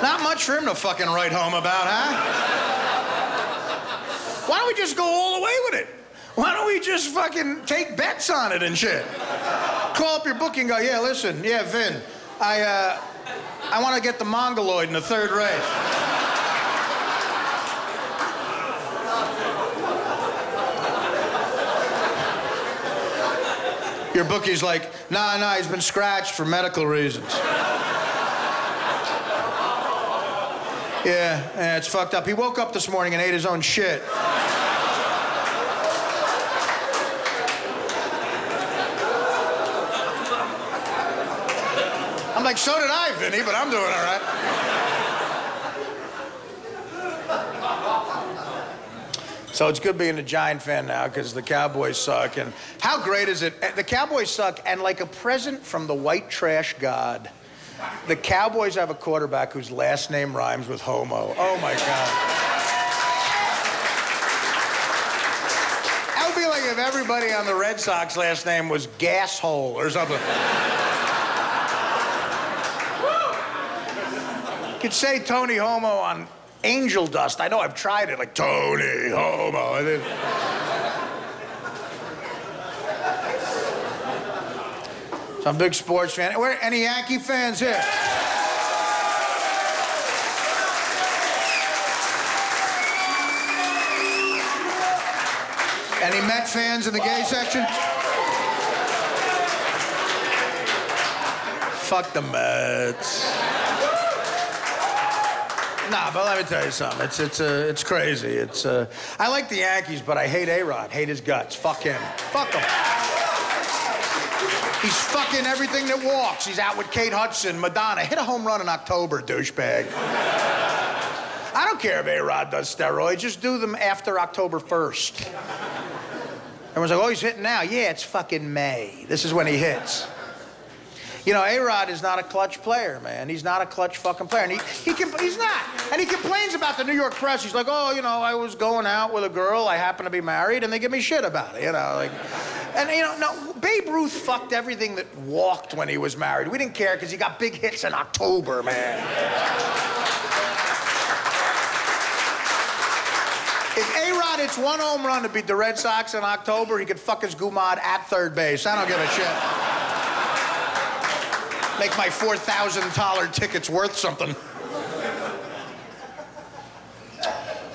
Not much for him to fucking write home about, huh? Why don't we just go all the way with it? Why don't we just fucking take bets on it and shit? Call up your bookie and go, yeah, listen, yeah, Vin, I want to get the Mongoloid in the third race. Your bookie's like, nah, he's been scratched for medical reasons. Yeah, it's fucked up. He woke up this morning and ate his own shit. I'm like, so did I, Vinny, but I'm doing all right. So it's good being a Giant fan now because the Cowboys suck. And how great is it? The Cowboys suck, and like a present from the white trash god, the Cowboys have a quarterback whose last name rhymes with homo. Oh, my God. That would be like if everybody on the Red Sox last name was Gasshole or something. You could say Tony Homo on angel dust. I know I've tried it, like Tony Homo. I did. So I'm a big sports fan. Any Yankee fans here? Any Met fans in the gay section? Fuck the Mets. Nah, but let me tell you something. It's crazy. I like the Yankees, but I hate A-Rod. Hate his guts. Fuck him. Fuck him. He's fucking everything that walks. He's out with Kate Hudson, Madonna. Hit a home run in October, douchebag. I don't care if A-Rod does steroids. Just do them after October 1st. Everyone's like, oh, he's hitting now. Yeah, it's fucking May. This is when he hits. You know, A-Rod is not a clutch player, man. He's not a clutch fucking player. And he's not. And he complains about the New York press. He's like, oh, you know, I was going out with a girl. I happen to be married. And they give me shit about it, you know. Like, and, you know, no, Babe Ruth fucked everything that walked when he was married. We didn't care because he got big hits in October, man. If A-Rod hits one home run to beat the Red Sox in October, he could fuck his gumad at third base. I don't give a shit. Make my $4,000 tickets worth something.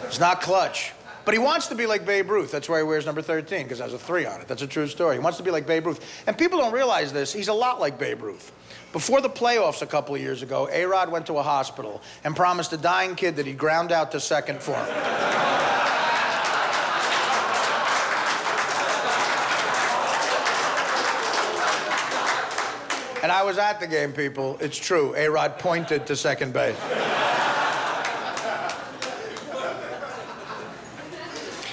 It's not clutch. But he wants to be like Babe Ruth. That's why he wears number 13, because it has a 3 on it. That's a true story. He wants to be like Babe Ruth. And people don't realize this. He's a lot like Babe Ruth. Before the playoffs a couple of years ago, A-Rod went to a hospital and promised a dying kid that he'd ground out to second for him. And I was at the game, people. It's true. A-Rod pointed to second base.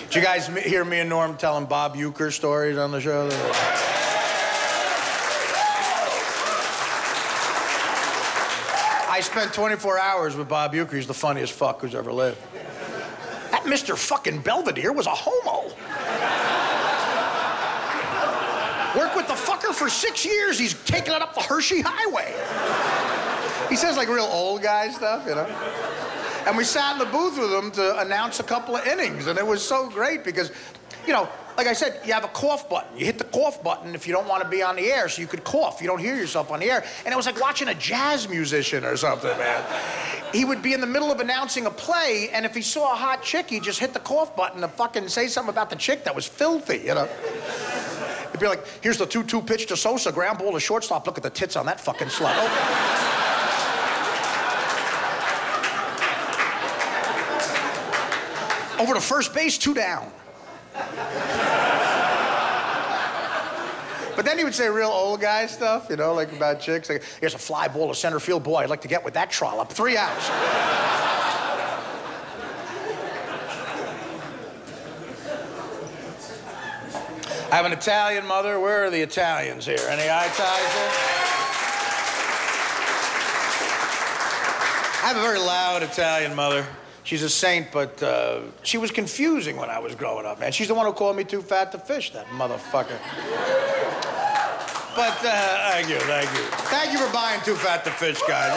Did you guys hear me and Norm telling Bob Uecker stories on the show? I spent 24 hours with Bob Uecker. He's the funniest fuck who's ever lived. That Mr. fucking Belvedere was a homo. Worked with the fucker for 6 years. He's taking it up the Hershey Highway. He says like real old guy stuff, you know? And we sat in the booth with him to announce a couple of innings, and it was so great because, you know, like I said, you have a cough button. You hit the cough button if you don't want to be on the air, so you could cough. You don't hear yourself on the air. And it was like watching a jazz musician or something, man. He would be in the middle of announcing a play, and if he saw a hot chick, he'd just hit the cough button to fucking say something about the chick that was filthy, you know? It'd be like, here's the 2-2 pitch to Sosa, ground ball to shortstop. Look at the tits on that fucking slut. Oh. Over to first base, 2 down. But then he would say real old guy stuff, you know, like about chicks. Like, here's a fly ball to center field. Boy, I'd like to get with that trollop. 3 outs. I have an Italian mother. Where are the Italians here? Any Italians here? I have a very loud Italian mother. She's a saint, but she was confusing when I was growing up, man. She's the one who called me too fat to fish, that motherfucker. But thank you. Thank you for buying Too Fat to Fish, guys.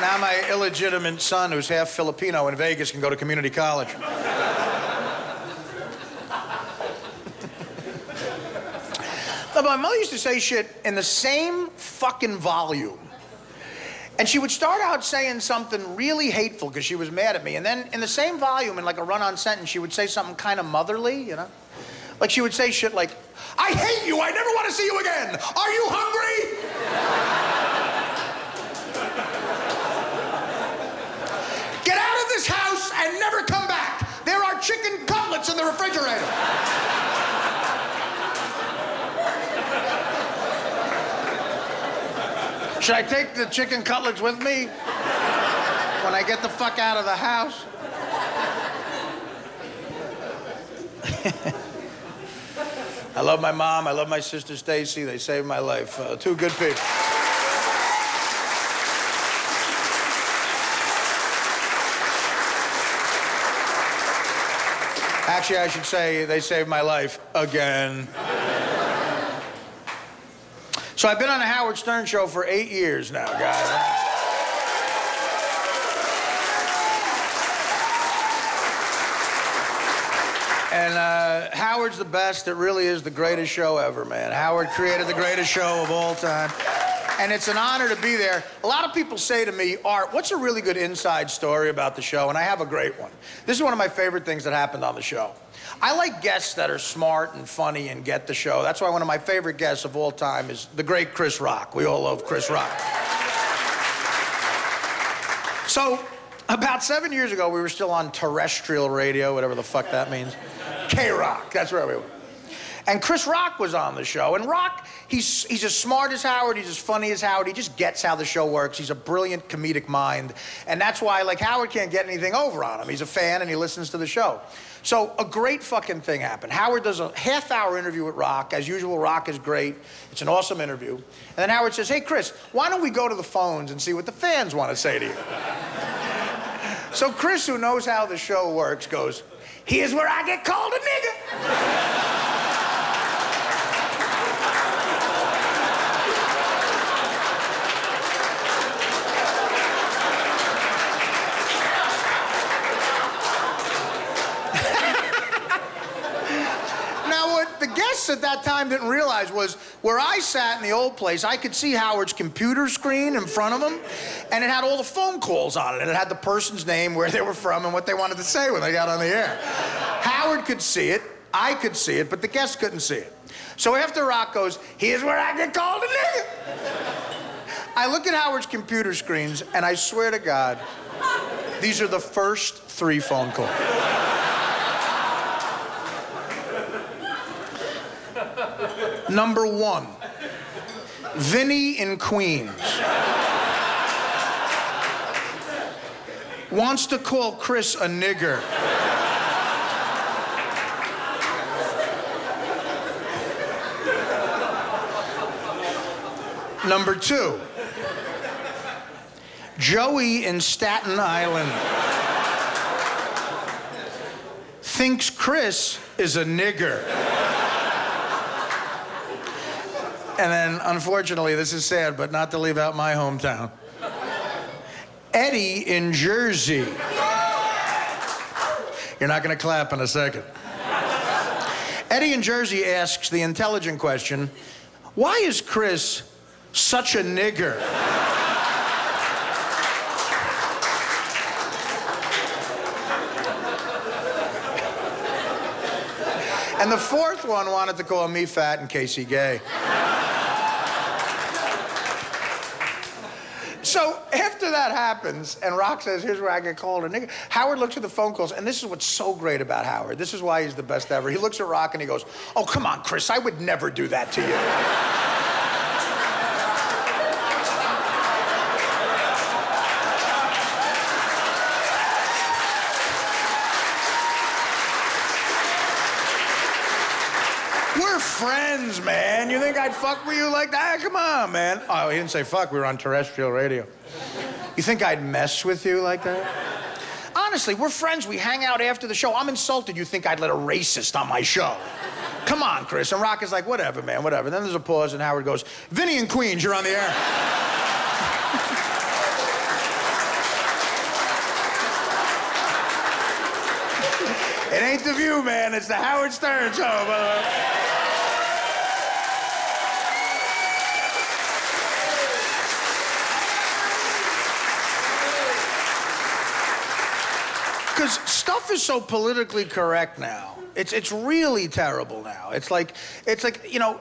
Now my illegitimate son, who's half Filipino in Vegas, can go to community college. But my mother used to say shit in the same fucking volume. And she would start out saying something really hateful because she was mad at me. And then in the same volume, in like a run-on sentence, she would say something kind of motherly, you know? Like she would say shit like, I hate you, I never want to see you again. Are you hungry? Get out of this house and never come back. There are chicken cutlets in the refrigerator. Should I take the chicken cutlets with me when I get the fuck out of the house? I love my mom. I love my sister Stacy. They saved my life. 2 good people. Actually, I should say they saved my life again. So I've been on the Howard Stern Show for 8 years now, guys. And Howard's the best. It really is the greatest show ever, man. Howard created the greatest show of all time. And it's an honor to be there. A lot of people say to me, Art, what's a really good inside story about the show? And I have a great one. This is one of my favorite things that happened on the show. I like guests that are smart and funny and get the show. That's why one of my favorite guests of all time is the great Chris Rock. We all love Chris Rock. So, about 7 years ago, we were still on terrestrial radio, whatever the fuck that means. K-Rock, that's where we were. And Chris Rock was on the show. And Rock, he's as smart as Howard, he's as funny as Howard, he just gets how the show works. He's a brilliant comedic mind. And that's why, like, Howard can't get anything over on him. He's a fan and he listens to the show. So a great fucking thing happened. Howard does a half-hour interview with Rock. As usual, Rock is great. It's an awesome interview. And then Howard says, hey, Chris, why don't we go to the phones and see what the fans want to say to you? So Chris, who knows how the show works, goes, here's where I get called a nigger. The guests at that time didn't realize was where I sat in the old place, I could see Howard's computer screen in front of him, and it had all the phone calls on it, and it had the person's name, where they were from, and what they wanted to say when they got on the air. Howard could see it, I could see it, but the guests couldn't see it. So after Rock goes, here's where I get called a nigger, I look at Howard's computer screens, and I swear to God, these are the first 3 phone calls. Number 1, Vinny in Queens. Wants to call Chris a nigger. Number 2, Joey in Staten Island. Thinks Chris is a nigger. And then, unfortunately, this is sad, but not to leave out my hometown. Eddie in Jersey. You're not gonna clap in a second. Eddie in Jersey asks the intelligent question, why is Chris such a nigger? And the 4th one wanted to call me fat in case he gay. So after that happens, and Rock says, here's where I get called a nigger, Howard looks at the phone calls, and this is what's so great about Howard. This is why he's the best ever. He looks at Rock and he goes, oh, come on, Chris, I would never do that to you. We're friends, man. You think I'd fuck with you like that? Come on, man. Oh, he didn't say fuck. We were on terrestrial radio. You think I'd mess with you like that? Honestly, we're friends. We hang out after the show. I'm insulted you think I'd let a racist on my show. Come on, Chris. And Rock is like, whatever, man, whatever. Then there's a pause, and Howard goes, Vinny in Queens, you're on the air. It ain't The View, man. It's the Howard Stern Show, by the way. Because stuff is so politically correct now. It's really terrible now. It's like, you know,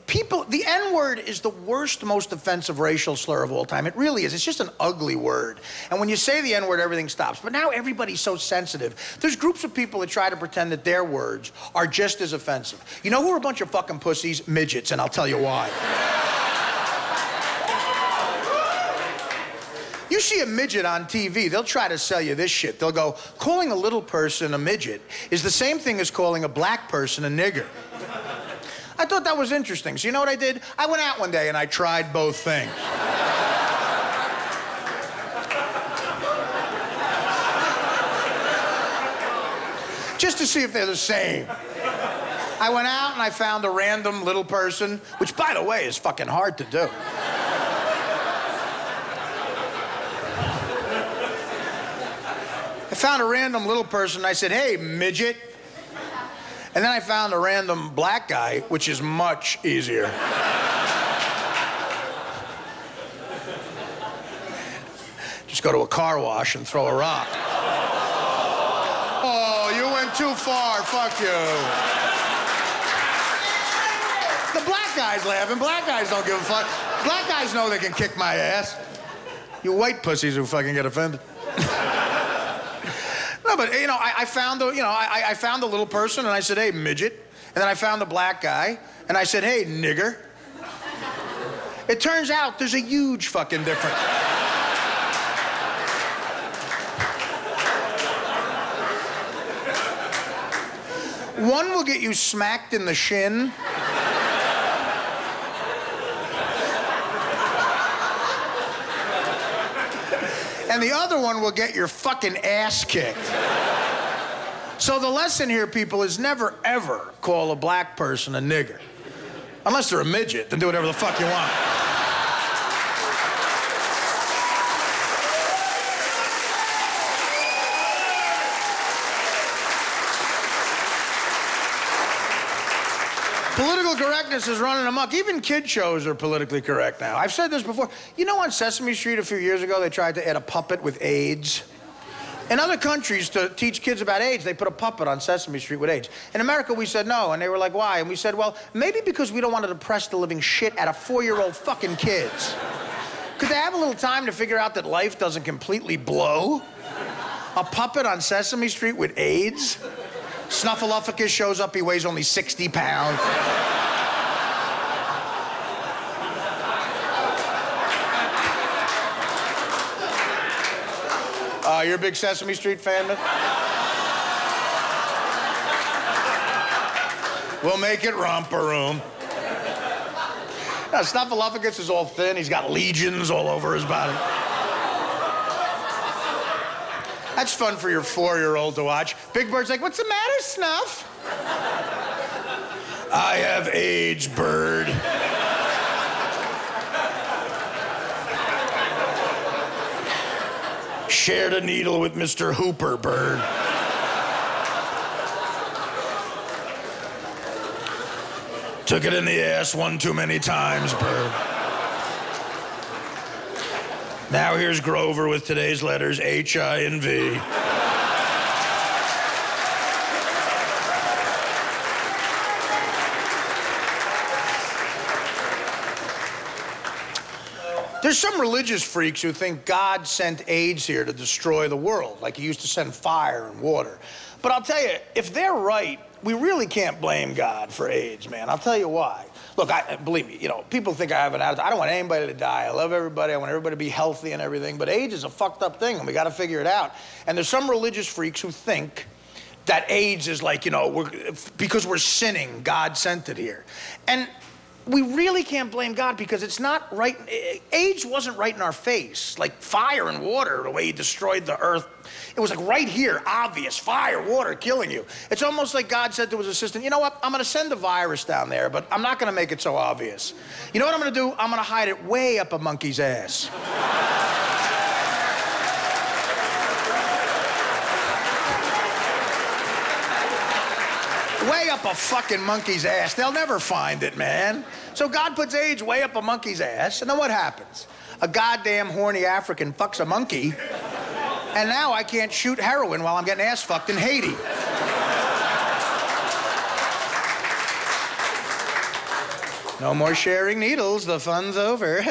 people, the N-word is the worst, most offensive racial slur of all time. It really is. It's just an ugly word. And when you say the N-word, everything stops. But now everybody's so sensitive. There's groups of people that try to pretend that their words are just as offensive. You know who are a bunch of fucking pussies? Midgets, and I'll tell you why. You see a midget on TV, they'll try to sell you this shit. They'll go, calling a little person a midget is the same thing as calling a black person a nigger. I thought that was interesting. So you know what I did? I went out one day and I tried both things. Just to see if they're the same. I went out and I found a random little person, which, by the way, is fucking hard to do. I found a random little person and I said, hey, midget. And then I found a random black guy, which is much easier. Just go to a car wash and throw a rock. Oh, you went too far. Fuck you. The black guy's laughing. Black guys don't give a fuck. Black guys know they can kick my ass. You white pussies who fucking get offended. No, but, you know, I found a little person and I said, hey, midget. And then I found a black guy and I said, hey, nigger. It turns out there's a huge fucking difference. One will get you smacked in the shin. And the other one will get your fucking ass kicked. So the lesson here, people, is never, ever call a black person a nigger. Unless they're a midget, then do whatever the fuck you want. Political correctness is running amok. Even kid shows are politically correct now. I've said this before. You know, on Sesame Street a few years ago, they tried to add a puppet with AIDS? In other countries, to teach kids about AIDS, they put a puppet on Sesame Street with AIDS. In America, we said no, and they were like, why? And we said, well, maybe because we don't want to depress the living shit out of 4-year-old fucking kids. Could they have a little time to figure out that life doesn't completely blow? A puppet on Sesame Street with AIDS? Snuffleupagus shows up, he weighs only 60 pounds. You're a big Sesame Street fan, man? We'll make it romper room. Now, Snuffleupagus is all thin. He's got legions all over his body. That's fun for your 4-year-old to watch. Big Bird's like, what's the matter, Snuff? I have AIDS, Bird. Shared a needle with Mr. Hooper, Bird. Took it in the ass one too many times, Bird. Now here's Grover with today's letters, H, I, and V. There's some religious freaks who think God sent AIDS here to destroy the world, like he used to send fire and water. But I'll tell you, if they're right, we really can't blame God for AIDS, man. I'll tell you why. Look, believe me, you know, people think I have an attitude. I don't want anybody to die. I love everybody. I want everybody to be healthy and everything. But AIDS is a fucked up thing, and we got to figure it out. And there's some religious freaks who think that AIDS is like, you know, because we're sinning, God sent it here. And we really can't blame God because it's not right. AIDS wasn't right in our face. Like fire and water, the way he destroyed the earth. It was like right here, obvious, fire, water, killing you. It's almost like God said to his assistant, you know what, I'm gonna send a virus down there, but I'm not gonna make it so obvious. You know what I'm gonna do? I'm gonna hide it way up a monkey's ass. Way up a fucking monkey's ass. They'll never find it, man. So God puts AIDS way up a monkey's ass, and then what happens? A goddamn horny African fucks a monkey, and now I can't shoot heroin while I'm getting ass fucked in Haiti. No more sharing needles, the fun's over.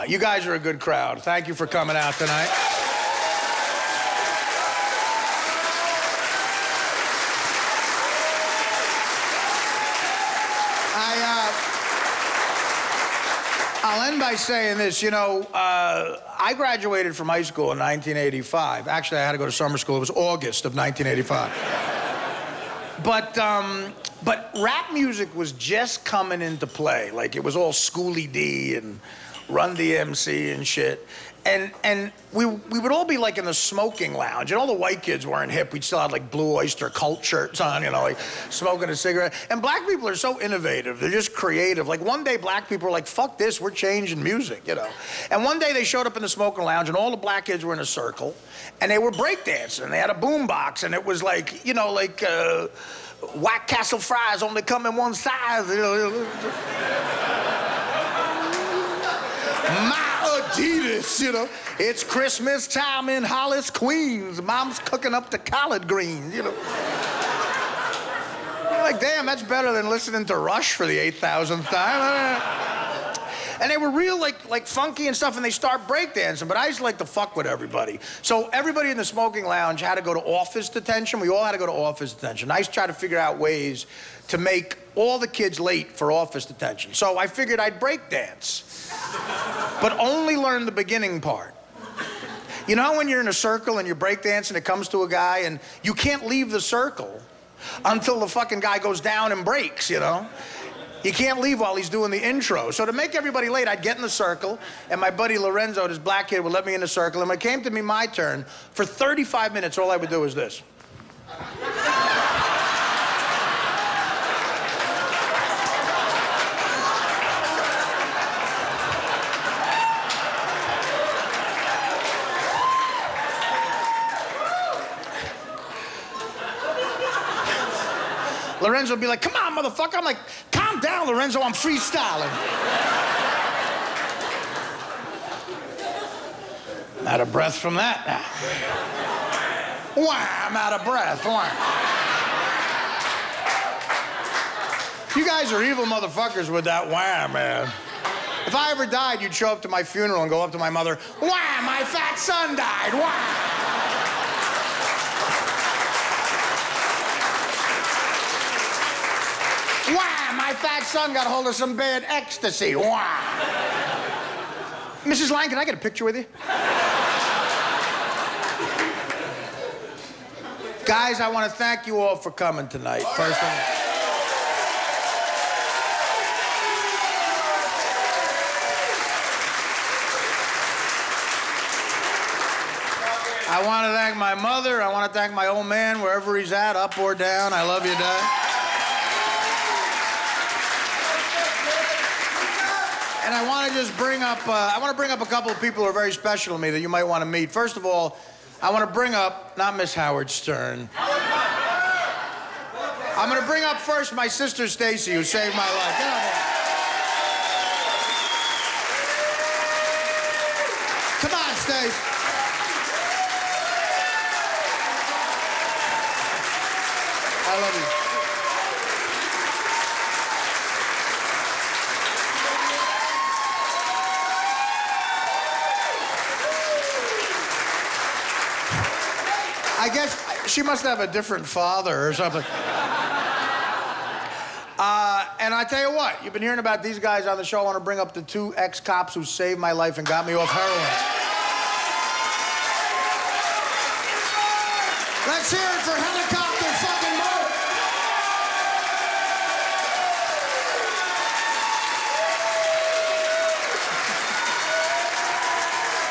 You guys are a good crowd. Thank you for coming out tonight. I'll end by saying this, you know, I graduated from high school in 1985. Actually, I had to go to summer school. It was August of 1985. But rap music was just coming into play. Like, it was all Schooly D and Run DMC and shit. And we would all be like in the smoking lounge, and all the white kids weren't hip. We'd still have like Blue Oyster Cult shirts on, you know, like smoking a cigarette. And black people are so innovative. They're just creative. Like one day black people were like, fuck this, we're changing music, you know. And one day they showed up in the smoking lounge, and all the black kids were in a circle, and they were breakdancing. And they had a boombox, and it was like, you know, like White Castle fries only come in one size, you know. My Adidas, you know. It's Christmas time in Hollis, Queens. Mom's cooking up the collard greens, you know. You're like, damn, that's better than listening to Rush for the 8,000th time. And they were real, like funky and stuff, and they start breakdancing, but I used to like to fuck with everybody. So everybody in the smoking lounge had to go to office detention. We all had to go to office detention. I used to try to figure out ways to make all the kids late for office detention. So I figured I'd breakdance, but only learn the beginning part. You know when you're in a circle and you're breakdancing, it comes to a guy, and you can't leave the circle until the fucking guy goes down and breaks, you know? You can't leave while he's doing the intro. So to make everybody late, I'd get in the circle, and my buddy Lorenzo, this black kid, would let me in the circle, and when it came to me my turn, for 35 minutes, all I would do was this. Lorenzo would be like, come on, motherfucker. I'm like, calm down, Lorenzo, I'm freestyling. I'm out of breath from that now. Why, I'm out of breath. Why? You guys are evil motherfuckers with that wham, man. If I ever died, you'd show up to my funeral and go up to my mother, wham, my fat son died, wham. Why, my fat son got hold of some bad ecstasy. Why? Mrs. Lang, can I get a picture with you? Guys, I want to thank you all for coming tonight. First of all. I want to thank my mother. I want to thank my old man, wherever he's at, up or down. I love you, Dad. And I want to just bring up, a couple of people who are very special to me that you might want to meet. First of all, I want to bring up, not Miss Howard Stern. I'm going to bring up first my sister Stacy, who saved my life. Get up here. Come on, Stace. I love you. I guess she must have a different father or something. And I tell you what, you've been hearing about these guys on the show. I want to bring up the two ex-cops who saved my life and got me off heroin. Let's hear it for Helicopter fucking Mo.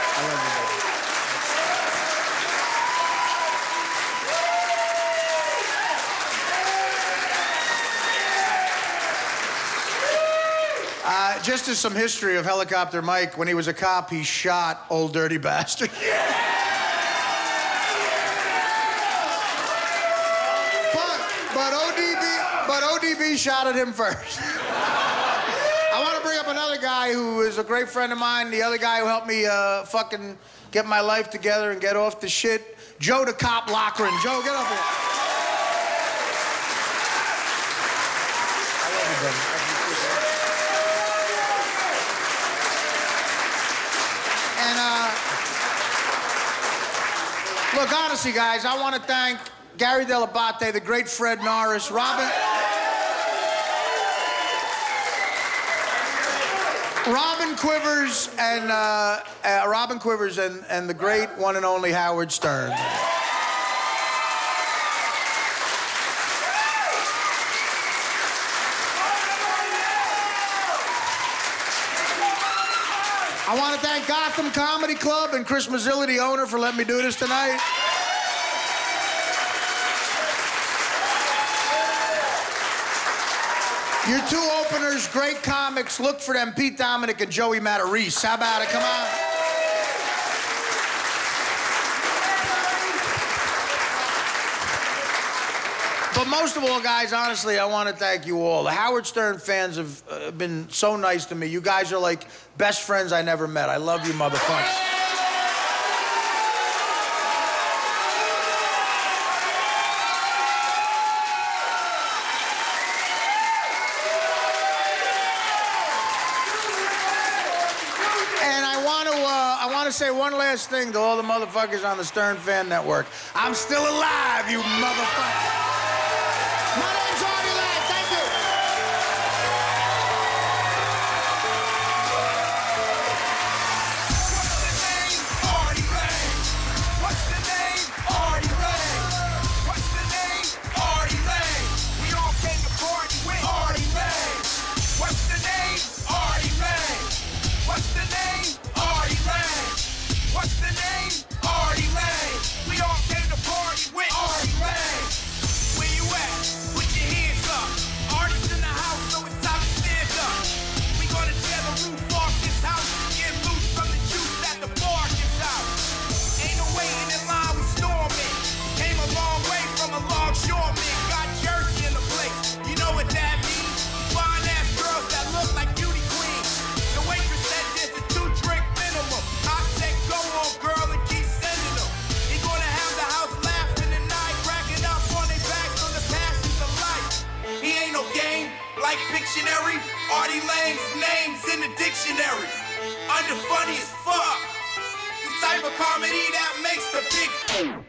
I love you, baby. Just as some history of Helicopter Mike, when he was a cop, he shot Old Dirty Bastard. But ODB shot at him first. I want to bring up another guy who is a great friend of mine, the other guy who helped me fucking get my life together and get off the shit, Joe the Cop Lochran. Joe, get up here. I love you, brother. Look, honestly, guys, I want to thank Gary Delabate, the great Fred Norris, Robin Quivers, and the great one and only Howard Stern. I want to thank Gotham Comedy Club and Chris Mazzilli, the owner, for letting me do this tonight. Your two openers, great comics. Look for them, Pete Dominic and Joey Matarese. How about it? Come on. But most of all, guys, honestly, I want to thank you all. The Howard Stern fans have been so nice to me. You guys are like best friends I never met. I love you, motherfuckers. And I want to say one last thing to all the motherfuckers on the Stern Fan Network. I'm still alive, you motherfuckers. My name's Artie Lang. Thank you. What's the name? Artie Lang. What's the name? Artie Lang. What's the name? Artie Lang. We all came to party with Artie Lang. What's the name? Artie Lang. What's the name? Artie Lang. What's the name? Artie Lang. We all came to party with Artie Lang. Where you at? Put your hands up. Artie's in the house, so it's time to stand up. We gonna tear the roof off this house. Get loose from the juice that the bar gives out. Ain't no waiting in line, we storming. Came a long way from a longshoreman. Got Jersey in the place. You know what that means? Fine ass girls that look like beauty queens. The waitress said there's a 2-drink minimum. I said go on, girl, and keep sending them. He gonna have the house laughing tonight, cracking up on their backs on the passions of life. He ain't no game like Pictionary. Artie Lang's name's in the dictionary. Under funny as fuck. The type of comedy that makes the big